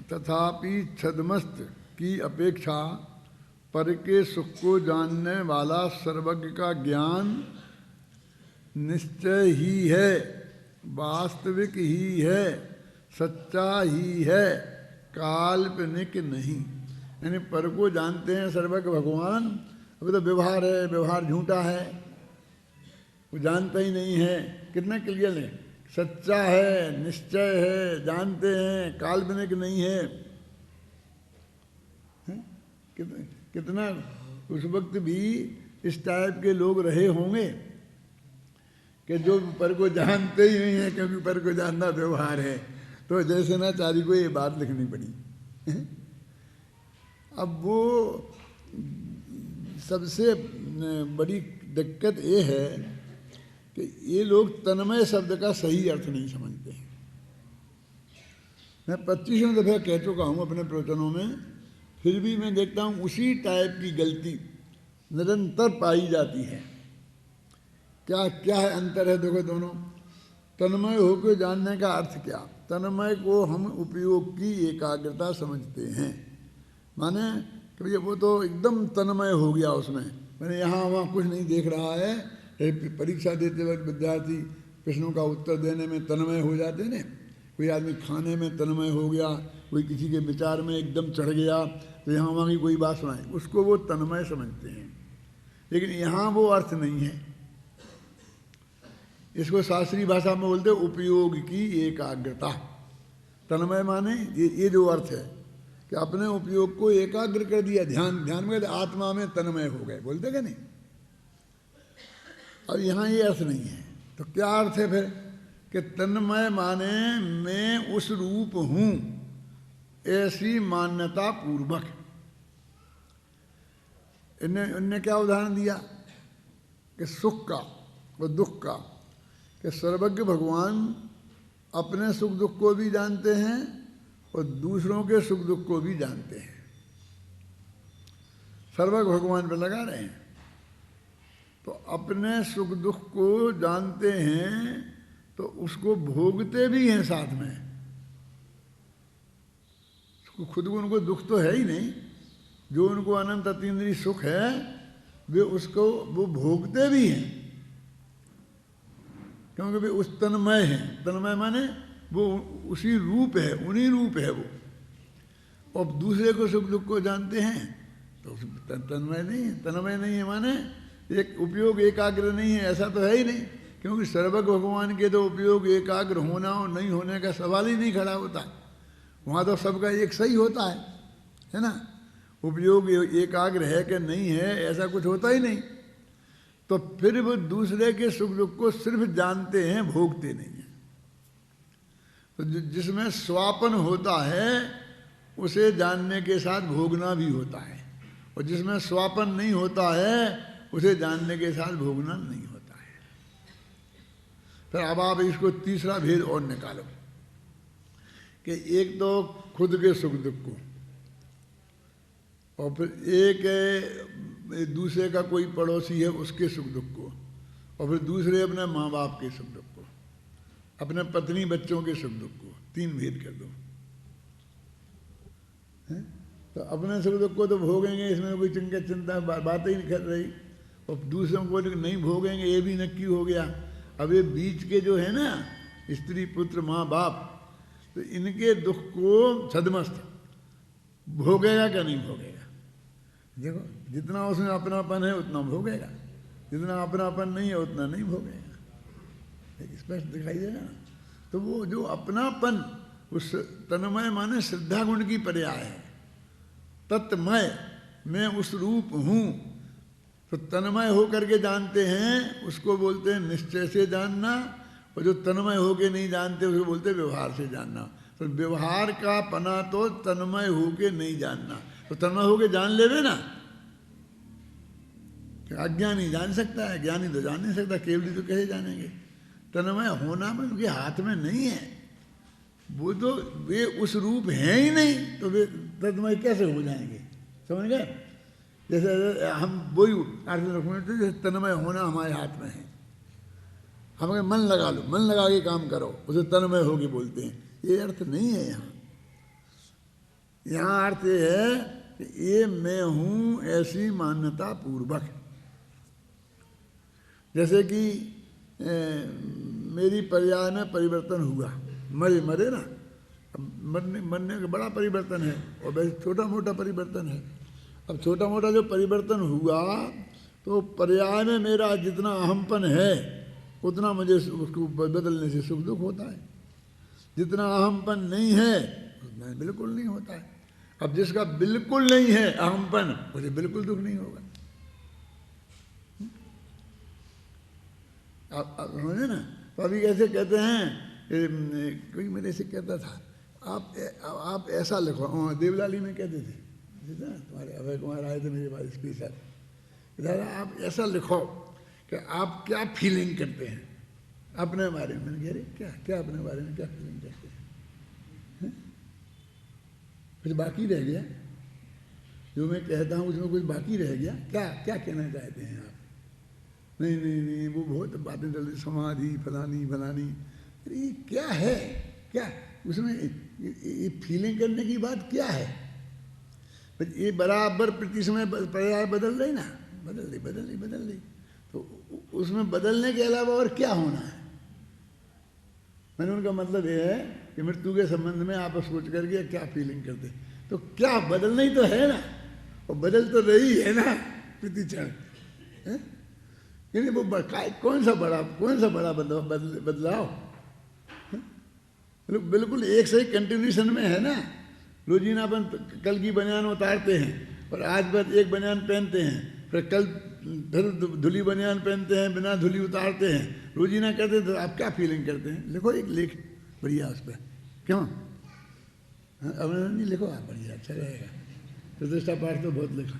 तथापि छद्मस्त की अपेक्षा पर के सुख को जानने वाला सर्वज्ञ का ज्ञान निश्चय ही है, वास्तविक ही है, सच्चा ही है, काल्पनिक नहीं। यानी पर को जानते हैं सर्वज्ञ भगवान, अभी तो व्यवहार है, व्यवहार झूठा है, वो जानता ही नहीं है। कितना क्लियर है, सच्चा है, निश्चय है, जानते हैं, काल्पनिक नहीं है। कितना उस वक्त भी इस टाइप के लोग रहे होंगे कि जो पर को जानते ही नहीं है, क्योंकि पर को जानना व्यवहार है। तो जैसे ना चारी को ये बात लिखनी पड़ी। अब वो सबसे बड़ी दिक्कत ये है कि ये लोग तन्मय शब्द का सही अर्थ नहीं समझते हैं। मैं 25वें दफे कह चुका हूँ अपने प्रवचनों में, फिर भी मैं देखता हूँ उसी टाइप की गलती निरंतर पाई जाती है। क्या क्या है अंतर है? देखो दोनों, तन्मय होकर जानने का अर्थ क्या? तन्मय को हम उपयोग की एकाग्रता समझते हैं, माने कि वो तो एकदम तन्मय हो गया उसमें, मैंने यहाँ वहाँ कुछ नहीं देख रहा है। परीक्षा देते वक्त विद्यार्थी प्रश्नों का उत्तर देने में तन्मय हो जाते हैं। कोई आदमी खाने में तन्मय हो गया, कोई किसी के विचार में एकदम चढ़ गया, तो यहाँ वहाँ की कोई बात सुनाई, उसको वो तन्मय समझते हैं। लेकिन यहाँ वो अर्थ नहीं है। इसको शास्त्रीय भाषा में बोलते उपयोग की एकाग्रता। तन्मय माने ये जो अर्थ है कि अपने उपयोग को एकाग्र कर दिया, ध्यान में आत्मा में तन्मय हो गए, बोलते क्या नहीं? और यहाँ ये अर्थ नहीं है। तो क्या अर्थ है फिर? कि तन्मय माने मैं उस रूप हूँ, ऐसी मान्यता पूर्वक। इनने क्या उदाहरण दिया कि सुख का और दुख का, कि सर्वज्ञ भगवान अपने सुख दुख को भी जानते हैं और दूसरों के सुख दुख को भी जानते हैं। सर्वज्ञ भगवान पे लगा रहे हैं, तो अपने सुख दुख को जानते हैं तो उसको भोगते भी हैं साथ में। खुद को उनको दुख तो है ही नहीं, जो उनको अनंत अतीन्द्रिय सुख है वे उसको वो भोगते भी हैं, क्योंकि वे उस तन्मय हैं। तन्मय माने वो उसी रूप है, उन्हीं रूप है वो। और दूसरे को सुख दुख को जानते हैं तो तन्मय नहीं है। तन्मय नहीं है माने एक उपयोग एकाग्र नहीं है, ऐसा तो है ही नहीं, क्योंकि सर्वज्ञ भगवान के तो उपयोग एकाग्र होना और नहीं होने का सवाल ही नहीं खड़ा होता। वहाँ तो सबका एक सही होता है ना? उपयोग एकाग्र है कि नहीं है ऐसा कुछ होता ही नहीं। तो फिर वो दूसरे के सुख दुख को सिर्फ जानते हैं, भोगते नहीं हैं। तो जिसमें स्वापन होता है उसे जानने के साथ भोगना भी होता है, और जिसमें स्वापन नहीं होता है उसे जानने के साथ भोगना नहीं होता है। फिर अब आप इसको तीसरा भेद और निकालो कि एक तो खुद के सुख दुख को, और फिर एक है दूसरे का कोई पड़ोसी है उसके सुख दुख को, और फिर दूसरे अपने माँ बाप के सुख दुख को, अपने पत्नी बच्चों के सुख दुख को। तीन भेद कर दो है? तो अपने सुख दुख को तो भोगेंगे, इसमें कोई चिंता बात ही नहीं कर रही, और दूसरों को नहीं भोगेंगे ये भी नक्की हो गया। अब ये बीच के जो है ना स्त्री पुत्र माँ बाप, तो इनके दुख को छदमस्त भोगेगा क्या नहीं भोगेगा? देखो जितना उसमें अपनापन है उतना भोगेगा, जितना अपनापन नहीं है उतना नहीं भोगेगा। स्पष्ट दिखाई देगा। तो वो जो अपनापन उस तन्मय माने श्रद्धा गुण की पर्याय है। तत्मय मैं उस रूप हूँ, तो तन्मय होकर के जानते हैं उसको बोलते हैं निश्चय से जानना, और जो तन्मय होके नहीं जानते उसको बोलते हैं व्यवहार से जानना। तो व्यवहार का पना तो तन्मय होके नहीं जानना, तो तन्मय होके जान लेवे ना। अज्ञानी जान सकता है, ज्ञानी तो जान नहीं सकता, केवली तो कैसे जानेंगे? तन्मय होना में उनके हाथ में नहीं है, वो तो वे उस रूप हैं ही नहीं, तो वे तन्मय कैसे हो जाएंगे? समझ गए? जैसे हम वही अर्थ रखते जैसे तन्मय होना हमारे हाथ में है। हम अगर मन लगा लो, मन लगा के काम करो, उसे तन्मय होके बोलते हैं, ये अर्थ नहीं है यहाँ। यहाँ अर्थ ये है कि ये मैं हूँ ऐसी मान्यता पूर्वक। जैसे कि मेरी पर्याय में परिवर्तन हुआ, मरे ना, मरने का बड़ा परिवर्तन है, और वैसे छोटा मोटा परिवर्तन है। अब छोटा मोटा जो परिवर्तन हुआ तो पर्याय में मेरा जितना अहमपन है उतना मुझे उसको बदलने से सुख दुख होता है, जितना अहमपन नहीं है उसमें बिल्कुल नहीं होता है। अब जिसका बिल्कुल नहीं है अहमपन उसे बिल्कुल दुख नहीं होगा। आप समझे ना? तो अभी कैसे कहते हैं, कोई मेरे से कहता था आप ऐसा लिखो, देवलाली में कहते थे तुम्हारे अभय कुमार आए थे मेरे पास स्पीकर, दादा आप ऐसा लिखो कि आप क्या फीलिंग करते हैं अपने बारे में। मैंने कह रहे क्या क्या अपने बारे में क्या फीलिंग करते हैं? कुछ बाकी रह गया जो मैं कहता हूँ, उसमें कुछ बाकी रह गया? क्या क्या कहना चाहते हैं आप? नहीं नहीं नहीं वो बहुत बातें चल रही, समाधि फलानी फलानी। अरे ये क्या है? क्या उसमें ये फीलिंग करने की बात क्या है? ये बराबर प्रति समय पर्याय बदल रही ना, बदल रही। तो उसमें बदलने के अलावा और क्या होना है? मैंने उनका मतलब ये है कि मृत्यु के संबंध में आप सोच करके क्या फीलिंग करते, तो क्या बदलना ही तो है ना, और बदल तो रही है ना प्रति क्षण। वो कौन सा बड़ा बदलाव? बिल्कुल एक सही कंटिन्यूशन में है ना। रोजीना अपन कल की बनियान उतारते हैं और आज बस एक बनियान पहनते हैं, फिर कल फिर धुली बनियान पहनते हैं, बिना धुली उतारते हैं, रोजीना करते हैं। तो आप क्या फीलिंग करते हैं? लिखो एक लेख बढ़िया उस पर, क्यों? अब नहीं लिखो आप, बढ़िया अच्छा रहेगा। प्रतिष्ठा पाठ तो बहुत लिखा।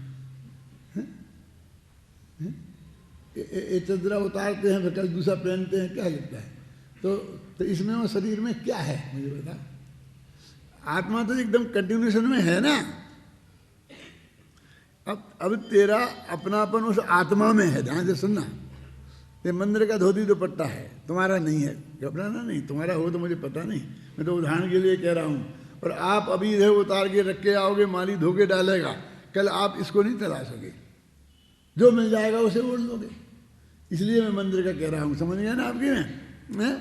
एक चदरा उतारते हैं फिर कल दूसरा पहनते हैं, क्या लिखता है? तो इसमें वो शरीर में क्या है मुझे बता। आत्मा तो एकदम कंटिन्यूशन में है ना। अब तेरा अपनापन उस आत्मा में है। ध्यान से सुनना, ये मंदिर का धोती दुपट्टा है, तुम्हारा नहीं है, घबराना नहीं। तुम्हारा हो तो मुझे पता नहीं, मैं तो उदाहरण के लिए कह रहा हूँ। और आप अभी इधर उतार के रख के आओगे, माली धोके डालेगा, कल आप इसको नहीं तलाशोगे, जो मिल जाएगा उसे ओढ़ लोगे। इसलिए मैं मंदिर का कह रहा हूँ, समझ गया ना आपकी में?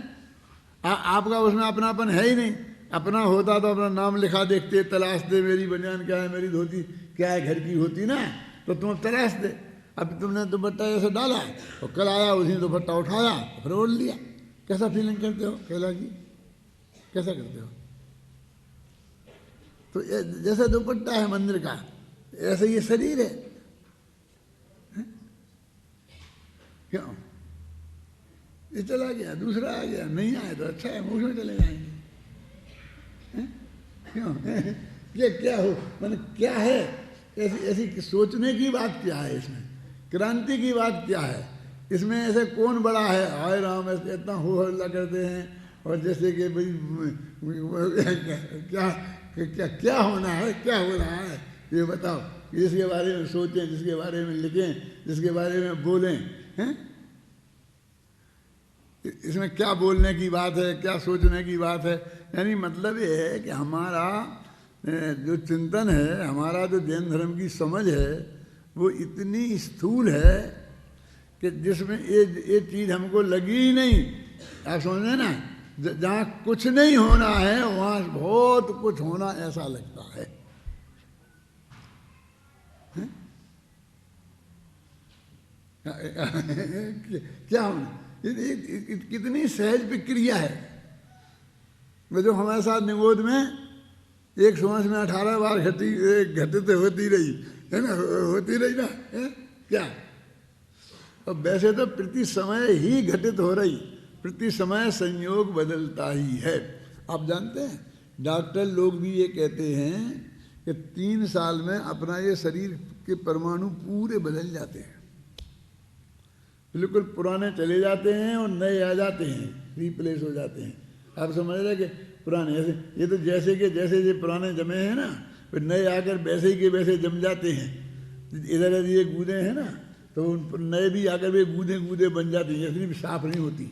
आपका उसमें अपनापन है ही नहीं। अपना होता तो अपना नाम लिखा देखते, तलाशते, मेरी बनियान क्या है, मेरी धोती क्या है, घर की होती ना, तो तुम तलाश दे। अब तुमने दुपट्टा ऐसे डाला और कल आया उसी ने दुपट्टा उठाया फिर ओढ़ लिया। कैसा फीलिंग करते हो कैलाश जी? कैसा करते हो? तो जैसा दुपट्टा है मंदिर का, ऐसे ये शरीर है। क्यों? ये चला गया, दूसरा आ गया, नहीं आया तो अच्छा है, मुख में चले जाएंगे। क्यों? ये क्या हो, मैंने क्या है, ऐसी ऐसी सोचने की बात क्या है इसमें, क्रांति की बात क्या है इसमें, ऐसे कौन बड़ा है, हाय राम ऐसे इतना हो हल्ला करते हैं, और जैसे कि भाई क्या क्या क्या होना है, क्या हो रहा है ये बताओ, जिसके बारे में सोचें, जिसके बारे में लिखें, जिसके बारे में बोलें, हैं? इसमें क्या बोलने की बात है, क्या सोचने की बात है? यानी मतलब ये है कि हमारा जो चिंतन है, हमारा जो जैन धर्म की समझ है, वो इतनी स्थूल है कि जिसमें ये चीज़ हमको लगी ही नहीं। आप समझ रहे ना, जहाँ कुछ नहीं होना है वहाँ बहुत कुछ होना ऐसा लगता है। क्या होना, कितनी सहज प्रक्रिया है। वो जो हमारे साथ निगोद में एक सांस में 18 बार घटित होती रही है ना, होती रही ना, है? क्या अब वैसे तो प्रति समय ही घटित हो रही, प्रति समय संयोग बदलता ही है। आप जानते हैं डॉक्टर लोग भी ये कहते हैं कि 3 साल में अपना ये शरीर के परमाणु पूरे बदल जाते हैं, बिल्कुल पुराने चले जाते हैं और नए आ जाते हैं, रिप्लेस हो जाते हैं। आप समझ रहे कि पुराने ऐसे, ये तो जैसे कि जैसे ये पुराने जमे हैं ना, फिर नए आकर वैसे ही के वैसे जम जाते हैं। इधर ये गूदे हैं ना, तो उन नए भी आकर वे गूदे गूदे बन जाती हैं, इतनी भी साफ नहीं होती,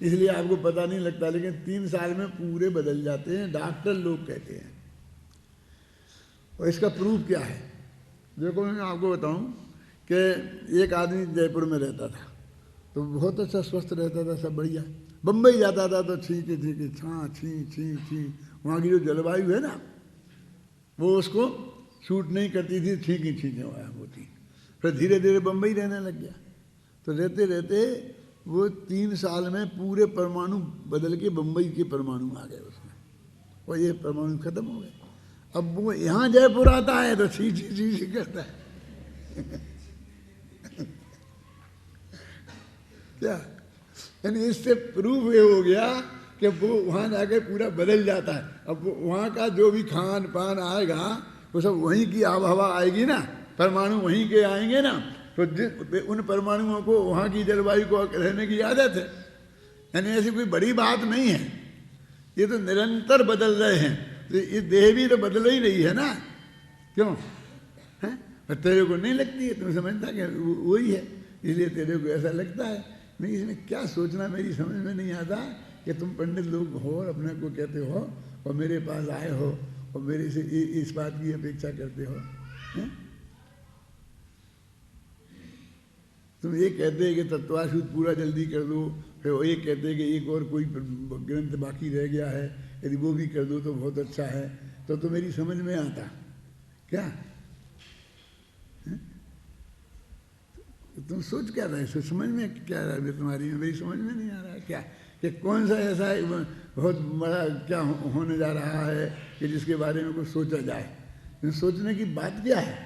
इसलिए आपको पता नहीं लगता, लेकिन 3 साल में पूरे बदल जाते हैं, डॉक्टर लोग कहते हैं। और इसका प्रूफ क्या है? देखो मैं आपको बताऊं कि एक आदमी जयपुर में रहता था, तो बहुत अच्छा स्वस्थ रहता था, सब बढ़िया। बम्बई जाता था तो छींक छाँ छी, वहाँ की जो जलवायु है ना वो उसको सूट नहीं करती थी, छींकें होती। फिर धीरे धीरे बम्बई रहने लग गया, तो रहते रहते वो 3 साल में पूरे परमाणु बदल के बम्बई के परमाणु आ गए उसमें, और ये परमाणु खत्म हो गए। अब वो यहाँ जयपुर आता है तो छी करता है क्या, यानी इससे प्रूफ ये हो गया कि वो वहाँ जाके पूरा बदल जाता है। अब वहाँ का जो भी खान पान आएगा वो सब वहीं की आबहवा आएगी ना, परमाणु वहीं के आएंगे ना, तो उन परमाणुओं को वहाँ की जलवायु को रहने की आदत है। यानी ऐसी कोई बड़ी बात नहीं है, ये तो निरंतर बदल रहे हैं, तो ये देह भी तो बदल ही रही है ना, क्यों है? तेरे को नहीं लगती है, तुम समझता कि वही है, इसलिए तेरे को ऐसा लगता है। नहीं, इसमें क्या सोचना मेरी समझ में नहीं आता कि तुम पंडित लोग हो और अपने को कहते हो और मेरे पास आए हो और मेरे से इस बात की अपेक्षा करते हो, है? तुम ये कहते हैं कि तत्वाशुद्ध पूरा जल्दी कर दो, फिर वो ये कहते हैं कि एक और कोई ग्रंथ बाकी रह गया है, यदि वो भी कर दो तो बहुत अच्छा है, तो मेरी समझ में आता क्या? तुम सोच क्या रहे हो, समझ में क्या रहा है तुम्हारी में, मेरी समझ में नहीं आ रहा है क्या, कि कौन सा ऐसा बहुत बड़ा क्या होने जा रहा है कि जिसके बारे में कुछ सोचा जाए। सोचने की बात क्या है?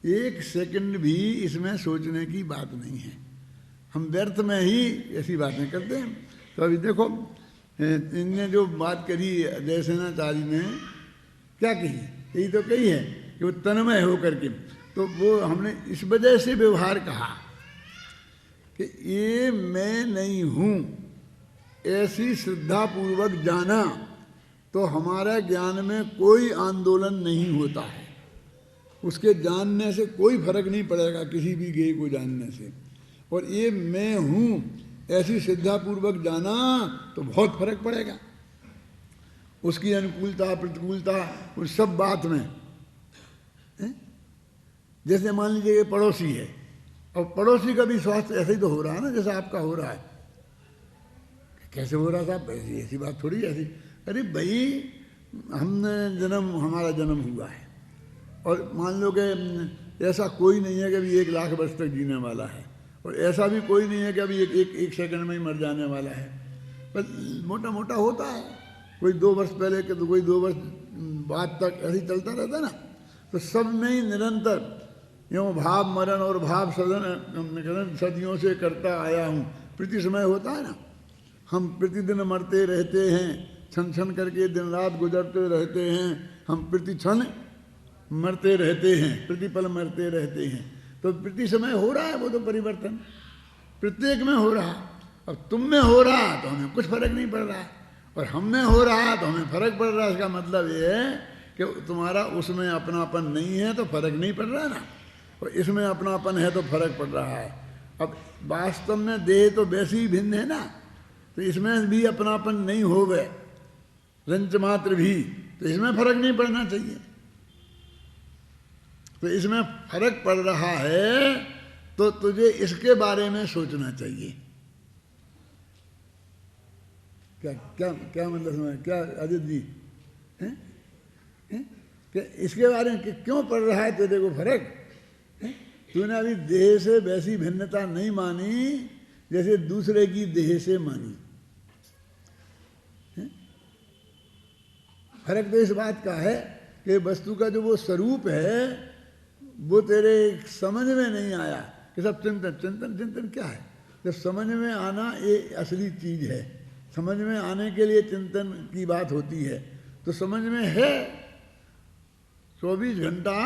1 सेकंड भी इसमें सोचने की बात नहीं है, हम व्यर्थ में ही ऐसी बातें करते हैं। तो अभी देखो इनने जो बात करी जयसेनाचार्य ने क्या कही, यही तो कही है कि वो तन्मय होकर के, तो वो हमने इस वजह से व्यवहार कहा कि ये मैं नहीं हूँ, ऐसी श्रद्धापूर्वक जाना तो हमारा ज्ञान में कोई आंदोलन नहीं होता है, उसके जानने से कोई फर्क नहीं पड़ेगा किसी भी गेय को जानने से। और ये मैं हूँ ऐसी श्रद्धापूर्वक जाना तो बहुत फर्क पड़ेगा, उसकी अनुकूलता प्रतिकूलता उस सब बात में। जैसे मान लीजिए ये पड़ोसी है, और पड़ोसी का भी स्वास्थ्य ऐसे ही तो हो रहा है ना जैसा आपका हो रहा है। कैसे हो रहा था? ऐसी बात थोड़ी ऐसी, अरे भाई हमारा जन्म हुआ है और मान लो कि ऐसा कोई नहीं है कि अभी 1 लाख वर्ष तक जीने वाला है, और ऐसा भी कोई नहीं है कि अभी एक सेकंड में ही मर जाने वाला है, बस मोटा मोटा होता है। कोई 2 वर्ष पहले के तो कोई 2 वर्ष बाद तक ऐसे ही चलता रहता है ना। तो सब में ही निरंतर यूँ भाव मरण और भाव सदन सदियों से करता आया हूँ, प्रति समय होता है ना। हम प्रतिदिन मरते रहते हैं, छन छन करके दिन रात गुजरते रहते हैं, हम प्रति क्षण मरते रहते हैं, प्रतिपल मरते रहते हैं। तो प्रति समय हो रहा है वो तो परिवर्तन, प्रत्येक में हो रहा। अब तुम में हो रहा तो हमें कुछ फर्क नहीं पड़ रहा, और हम में हो रहा तो हमें फर्क पड़ रहा। इसका मतलब ये है कि तुम्हारा उसमें अपनापन नहीं है तो फर्क नहीं पड़ रहा ना, और इसमें अपनापन है तो फर्क पड़ रहा है। अब वास्तव में देह तो वैसे ही भिन्न है ना, तो इसमें भी अपनापन नहीं हो गए रंच मात्र भी, तो इसमें फर्क नहीं पड़ना चाहिए। तो इसमें फर्क पड़ रहा है तो तुझे इसके बारे में सोचना चाहिए। क्या क्या क्या मतलब समझ, क्या अजित जी हैं? कि इसके बारे में कि क्यों पड़ रहा है तुझे को फर्क? तूने अभी देह से वैसी भिन्नता नहीं मानी जैसे दूसरे की देह से मानी। फर्क तो इस बात का है कि वस्तु का जो वो स्वरूप है वो तेरे समझ में नहीं आया कि सब चिंतन चिंतन चिंतन क्या है। जब समझ में आना ये असली चीज है, समझ में आने के लिए चिंतन की बात होती है। तो समझ में है 24 घंटा,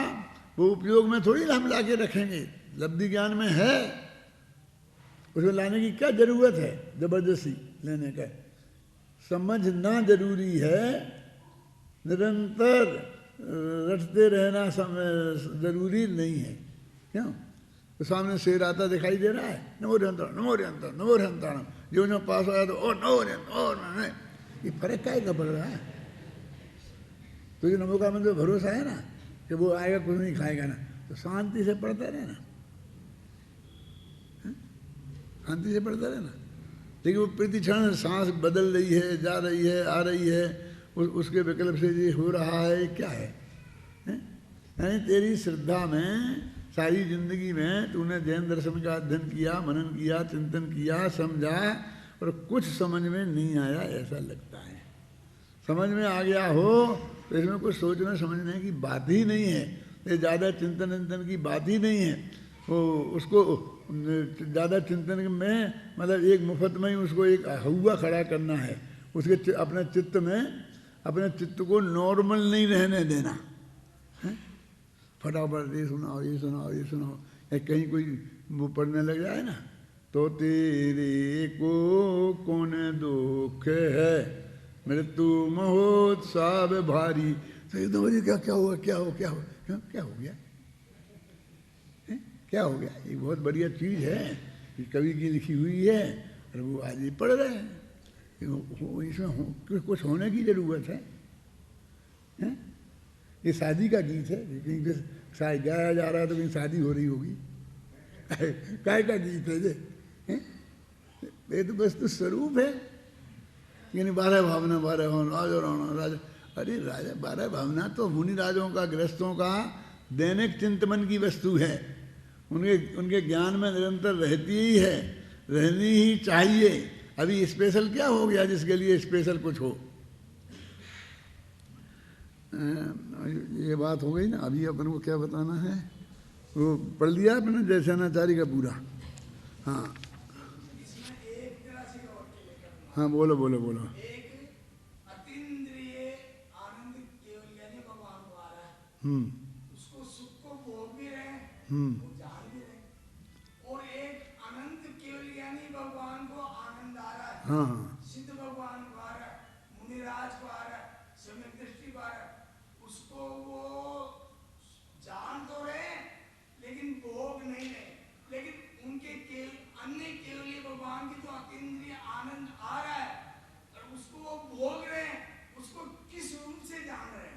वो उपयोग में थोड़ी हम ला के रखेंगे, लब्धि ज्ञान में है, उसमें लाने की क्या जरूरत है जबरदस्ती लेने का। समझना जरूरी है, निरंतर रटते रहना जरूरी नहीं है। क्यों? तो सामने शेर आता दिखाई दे रहा है, नमो रंतरण नमो रंतरण नमो रंतरण, जो जो पास आया तो ओ नमो रंतरण, ये फर्क काय का पड़ रहा है? तो ये नमो का मतलब भरोसा है ना कि वो आएगा कुछ नहीं खाएगा ना, तो शांति से पढ़ता रहना, शांति से पढ़ता रहना। लेकिन वो प्रति क्षण सांस बदल रही है, जा रही है, आ रही है, उसके विकल्प से ये हो रहा है, क्या है? यानी तेरी श्रद्धा में सारी जिंदगी में तूने जैन दर्शन का अध्ययन किया, मनन किया, चिंतन किया, समझा, और कुछ समझ में नहीं आया ऐसा लगता है। समझ में आ गया हो तो इसमें कुछ सोचने समझने की बात ही नहीं है, ये ज़्यादा चिंतन चिंतन की बात ही नहीं है। वो उसको ज़्यादा चिंतन में मतलब एक मुफ्त में ही उसको एक हुआ खड़ा करना है, उसके अपने चित्त में अपने चित्त को नॉर्मल नहीं रहने देना है। फटाफट ये सुनाओ ये सुनाओ ये सुनाओ, कहीं कोई वो पढ़ने लग जाए ना, तो तेरे को कौन दुख है मृत्यु महोत्सव भारी, तो एकदम मुझे क्या क्या हुआ क्या हो क्या हो क्या हो गया क्या हो गया। ये बहुत बढ़िया चीज़ है, ये कवि की लिखी हुई है और वो आज ही पढ़ रहे हैं। इसमें कुछ होने की ज़रूरत है, हैं? ये शादी का गीत है, कहीं पे शायद गाया जा रहा है तो कहीं शादी हो रही होगी। काय का गीत है ये तो वस्तु स्वरूप है। यानी 12 भावना 12 राजा राणा राजा, अरे राजा 12 भावना तो मुनि राजों का गृहस्थों का दैनिक चिंतन की वस्तु है, उनके ज्ञान में निरंतर रहती ही है, रहनी ही चाहिए। अभी स्पेशल क्या हो गया जिसके लिए स्पेशल कुछ हो? ये बात हो गई ना। अभी अपन को क्या बताना है, वो पढ़ लिया अपने जयसेनाचारी का पूरा। हाँ हाँ बोलो बोलो बोलो। उसको सुख को भोग भी रहे वो जान भी रहे, और एक अनंत केवल यानी भगवान को आनंद आ रहा है। हाँ सिद्ध भगवान को आ रहा है, मुनिराज को आ रहा है, सम्यक दृष्टि को आ रहा है, उसको वो जान तो रहे लेकिन भोग नहीं रहे। लेकिन उनके अन्य केवली भगवान की तो अतीन्द्रिय आनंद आ रहा है और उसको वो भोग रहे हैं, उसको किस रूप से जान रहे हैं?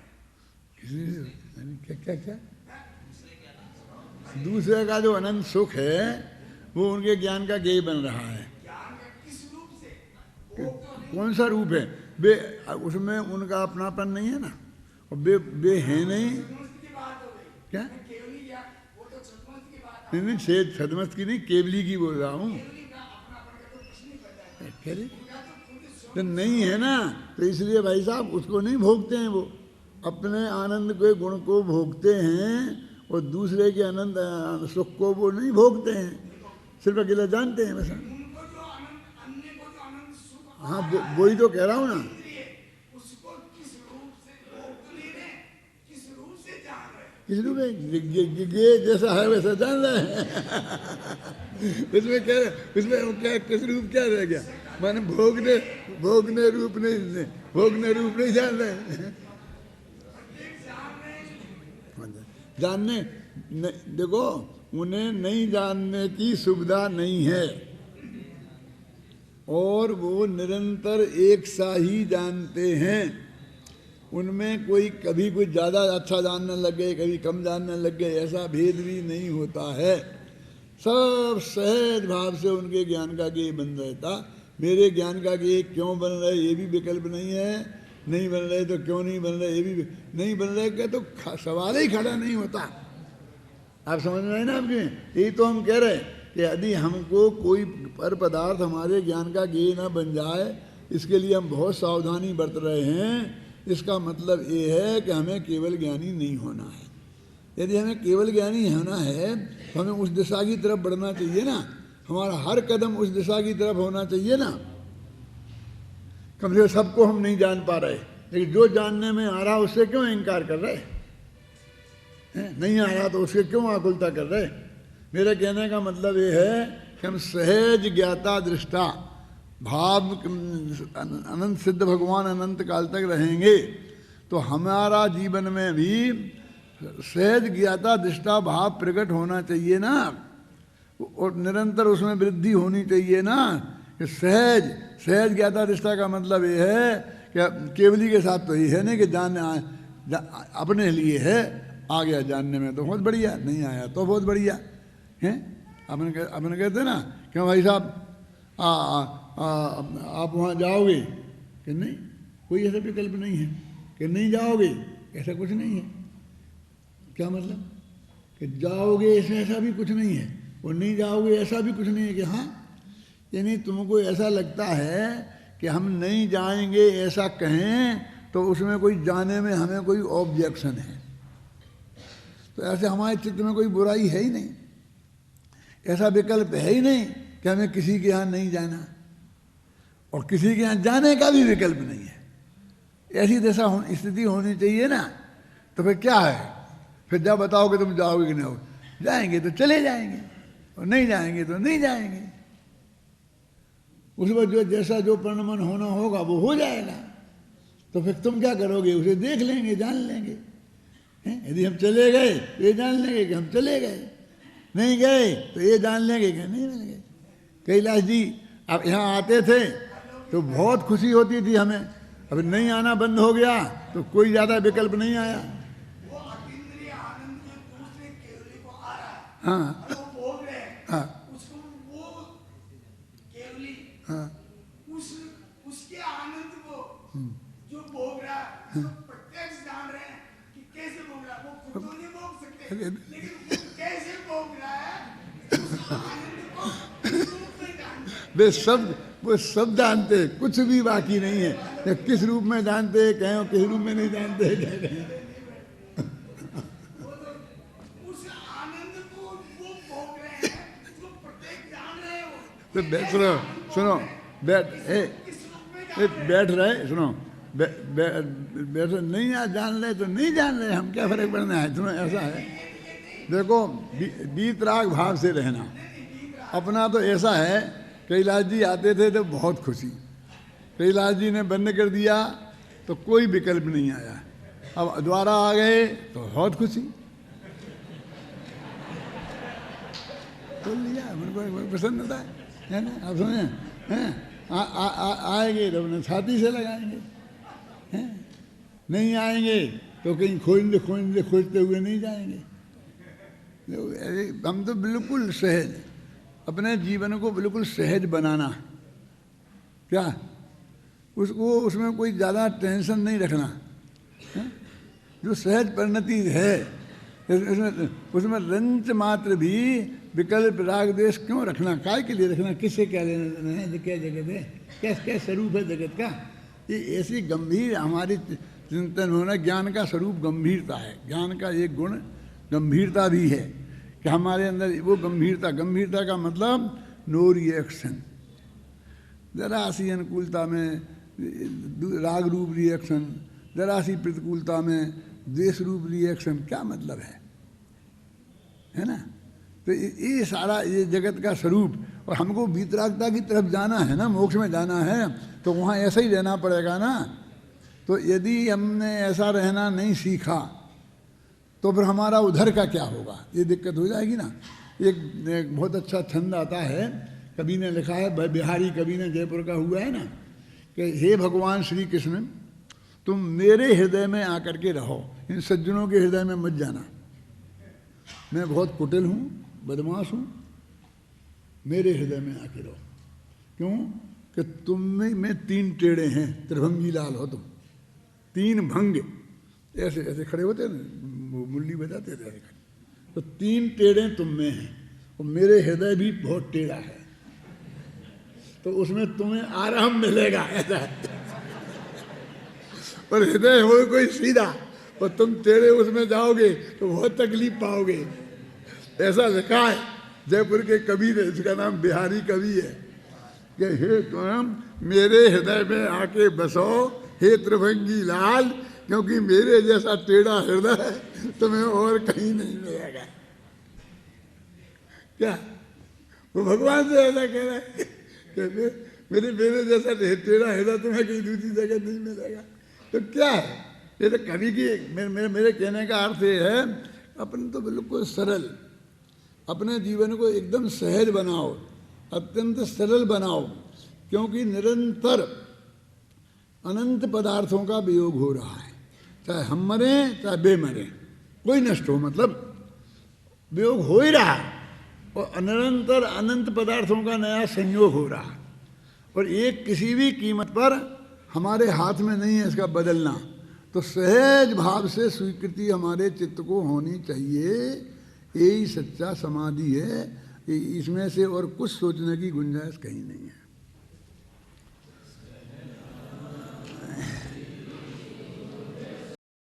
क्या क्या क्या दूसरे का जो अनंत सुख है वो उनके ज्ञान का गेय बन रहा है। ज्ञान का किस रूप से? कौन सा रूप है? बे उसमें उनका अपनापन नहीं है ना, और बे है नहीं। क्या नहीं सदमस्त की नहीं, केवली की बोल रहा हूँ। तो नहीं है ना, तो इसलिए भाई साहब उसको नहीं भोगते हैं, वो अपने आनंद के गुण को भोगते हैं और दूसरे के आनंद सुख को वो नहीं भोगते हैं, सिर्फ अकेला जानते हैं बस। हाँ वही तो कह रहा हूँ ना। किस रूप में? गे जैसा है वैसा जान रहा है। उसमें क्या, उसमें क्या किस रूप क्या रह गया? माने भोगने रूप नहीं जान रहे। जानने देखो, उन्हें नहीं जानने की सुविधा नहीं है, और वो निरंतर एक सा ही जानते हैं। उनमें कोई कभी कोई ज़्यादा अच्छा जानने लग गए, कभी कम जानने लग गए, ऐसा भेद भी नहीं होता है। सब सहज भाव से उनके ज्ञान का गेय बन रहता। मेरे ज्ञान का गेय क्यों बन रहे, ये भी विकल्प नहीं है। नहीं बन रहे तो क्यों नहीं बन रहे, ये भी नहीं बन रहे क्या, तो सवाल ही खड़ा नहीं होता। आप समझ रहे हैं ना? आपके यही तो हम कह रहे हैं कि यदि हमको कोई पर पदार्थ हमारे ज्ञान का गेय ना बन जाए, इसके लिए हम बहुत सावधानी बरत रहे हैं। इसका मतलब ये है कि हमें केवल ज्ञानी नहीं होना है। यदि हमें केवल ज्ञानी होना है तो हमें उस दिशा की तरफ बढ़ना चाहिए ना। हमारा हर कदम उस दिशा की तरफ होना चाहिए ना। कम से कम सबको हम नहीं जान पा रहे, लेकिन जो जानने में आ रहा उससे क्यों इनकार कर रहे हैं? नहीं आ रहा तो उसके क्यों आकुलता कर रहे? मेरे कहने का मतलब ये है कि हम सहज ज्ञाता दृष्टा भाव अनंत सिद्ध भगवान अनंत काल तक रहेंगे, तो हमारा जीवन में भी सहज ज्ञाता दृष्टा भाव प्रकट होना चाहिए ना, और निरंतर उसमें वृद्धि होनी चाहिए ना। कि सहज ज्ञाता दृष्टा का मतलब ये है कि केवली के साथ तो ये है नहीं कि अपने लिए है, आ गया जानने में तो बहुत बढ़िया, नहीं आया तो बहुत बढ़िया है। अपने कहते ना क्यों भाई साहब आप वहाँ जाओगे कि नहीं, कोई ऐसा विकल्प नहीं है कि नहीं जाओगे, ऐसा कुछ नहीं है। क्या मतलब कि जाओगे इसमें ऐसा भी कुछ नहीं है, और नहीं जाओगे ऐसा भी कुछ नहीं है कि हाँ, यानी तुमको ऐसा लगता है कि हम नहीं जाएंगे ऐसा कहें तो उसमें कोई जाने में हमें कोई ऑब्जेक्शन है। तो ऐसे हमारे चित्त में कोई बुराई है ही नहीं, ऐसा विकल्प है ही नहीं कि हमें किसी के यहाँ नहीं जाना, और किसी के यहाँ जाने का भी विकल्प नहीं है। ऐसी दशा स्थिति होनी चाहिए ना। तो फिर क्या है, फिर जब बताओगे तुम जाओगे कि नहीं, जाएंगे तो चले जाएंगे, और नहीं जाएंगे तो नहीं जाएंगे। उस वक्त जो जैसा जो परिणमन होना होगा वो हो जाएगा। तो फिर तुम क्या करोगे, उसे देख लेंगे, जान लेंगे। यदि हम चले गए तो ये जान लेंगे कि हम चले गए, नहीं गए तो ये जान लेंगे कि नहीं मिल गए। कैलाश जी अब यहाँ आते थे तो बहुत खुशी होती थी हमें, अब नहीं आना बंद हो गया तो कोई ज़्यादा विकल्प नहीं आया। वो अतीन्द्रिय आनंद जो दूसरे केवली को आ रहा है, हाँ वो भोग रहे हैं, हाँ उसको वो केवली हाँ उसके आनंद को जो भोग रहा है, उसको प्रत्यक्ष जान रहे हैं कि कैसे भोग रहा है। वो खुद तो नहीं भोग सकते, लेकिन वो कैसे भोग रहा है उस आनंद को इस रूप में जानते हैं। वो सब जानते हैं, कुछ भी बाकी नहीं है। या किस रूप में जानते हैं कहें, किस रूप में नहीं जानते हैं कहें। उस आनंद को वो भोग रहे हैं, उसको प्रत्येक जान रहे हैं। तो सुनो बैठ रहे, सुनो बैठ नहीं जान रहे तो नहीं जान रहे, हम क्या फर्क पड़ना है। सुनो ऐसा है, देखो वीतराग भाव से रहना अपना तो ऐसा है। कैलाश जी आते थे तो बहुत खुशी, कैलाश जी ने बंद कर दिया तो कोई विकल्प नहीं आया, अब दोबारा आ गए तो बहुत खुशी। खोल लिया, उनको पसंद था, है ना। आप समझे हैं, आएंगे तो अपने छाती से लगाएंगे, हैं नहीं आएंगे तो कहीं खोजते हुए नहीं जाएंगे। हम तो बिल्कुल सहज, अपने जीवन को बिल्कुल सहज बनाना, क्या उसको उसमें कोई ज़्यादा टेंशन नहीं रखना है? जो सहज परिणति है उसमें रंच मात्र भी विकल्प राग द्वेष क्यों रखना, काय के लिए रखना, किससे क्या लेना देना है, क्या जगत है, क्या स्वरूप है जगत का। ये ऐसी गंभीर हमारी चिंतन होना, ज्ञान का स्वरूप गंभीरता है। ज्ञान का एक गुण गंभीरता भी है कि हमारे अंदर वो गंभीरता का मतलब नो रिएक्शन। जरा सी अनुकूलता में राग रूप रिएक्शन, जरा सी प्रतिकूलता में द्वेष रूप रिएक्शन, क्या मतलब है ना? तो ये सारा ये जगत का स्वरूप, और हमको वीतरागता की तरफ जाना है ना, मोक्ष में जाना है, तो वहाँ ऐसा ही रहना पड़ेगा ना। तो यदि हमने ऐसा रहना नहीं सीखा तो फिर हमारा उधर का क्या होगा, ये दिक्कत हो जाएगी ना। एक बहुत अच्छा छंद आता है, कवि ने लिखा है, बिहारी कवि ने, जयपुर का हुआ है ना, कि हे भगवान श्री कृष्ण, तुम मेरे हृदय में आकर के रहो, इन सज्जनों के हृदय में मत जाना। मैं बहुत कुटिल हूँ, बदमाश हूँ, मेरे हृदय में आके रहो। क्यों? कि तुम में 3 टेढ़े हैं, त्रिभंगी लाल हो तुम, 3 भंग ऐसे ऐसे खड़े होते हैं ना, मुरली बजाते थे ऐसे खड़े, तो 3 टेढ़े तुम में हैं, और मेरे हृदय भी बहुत टेढ़ा है, तो उसमें तुम्हें आराम मिलेगा, ऐसा है। और हृदय हो कोई सीधा और तुम टेढ़े उसमें जाओगे तो बहुत तकलीफ पाओगे। ऐसा लिखा है जयपुर के कवि ने, जिसका नाम बिहारी कवि है, कि हे तुम मेरे हृदय में आके बसो, हे त्रिभंगी लाल, क्योंकि मेरे जैसा टेढ़ा हृदय तुम्हें और कहीं नहीं मिलेगा। क्या वो भगवान से ऐसा कह रहा है कि मेरे जैसा टेढ़ा हृदय तुम्हें कहीं दूसरी जगह नहीं मिलेगा? तो क्या है ये? तो कवि की मेरे कहने का अर्थ ये है, अपन तो बिल्कुल सरल, अपने जीवन को एकदम सहज बनाओ, अत्यंत सरल बनाओ, क्योंकि निरंतर अनंत पदार्थों का वियोग हो रहा है, चाहे हम मरे चाहे बे मरे, कोई नष्ट हो, मतलब वियोग हो ही रहा, और निरंतर अनंत पदार्थों का नया संयोग हो रहा, और एक किसी भी कीमत पर हमारे हाथ में नहीं है इसका बदलना। तो सहज भाव से स्वीकृति हमारे चित्त को होनी चाहिए, यही सच्चा समाधि है। इसमें से और कुछ सोचने की गुंजाइश कहीं नहीं है।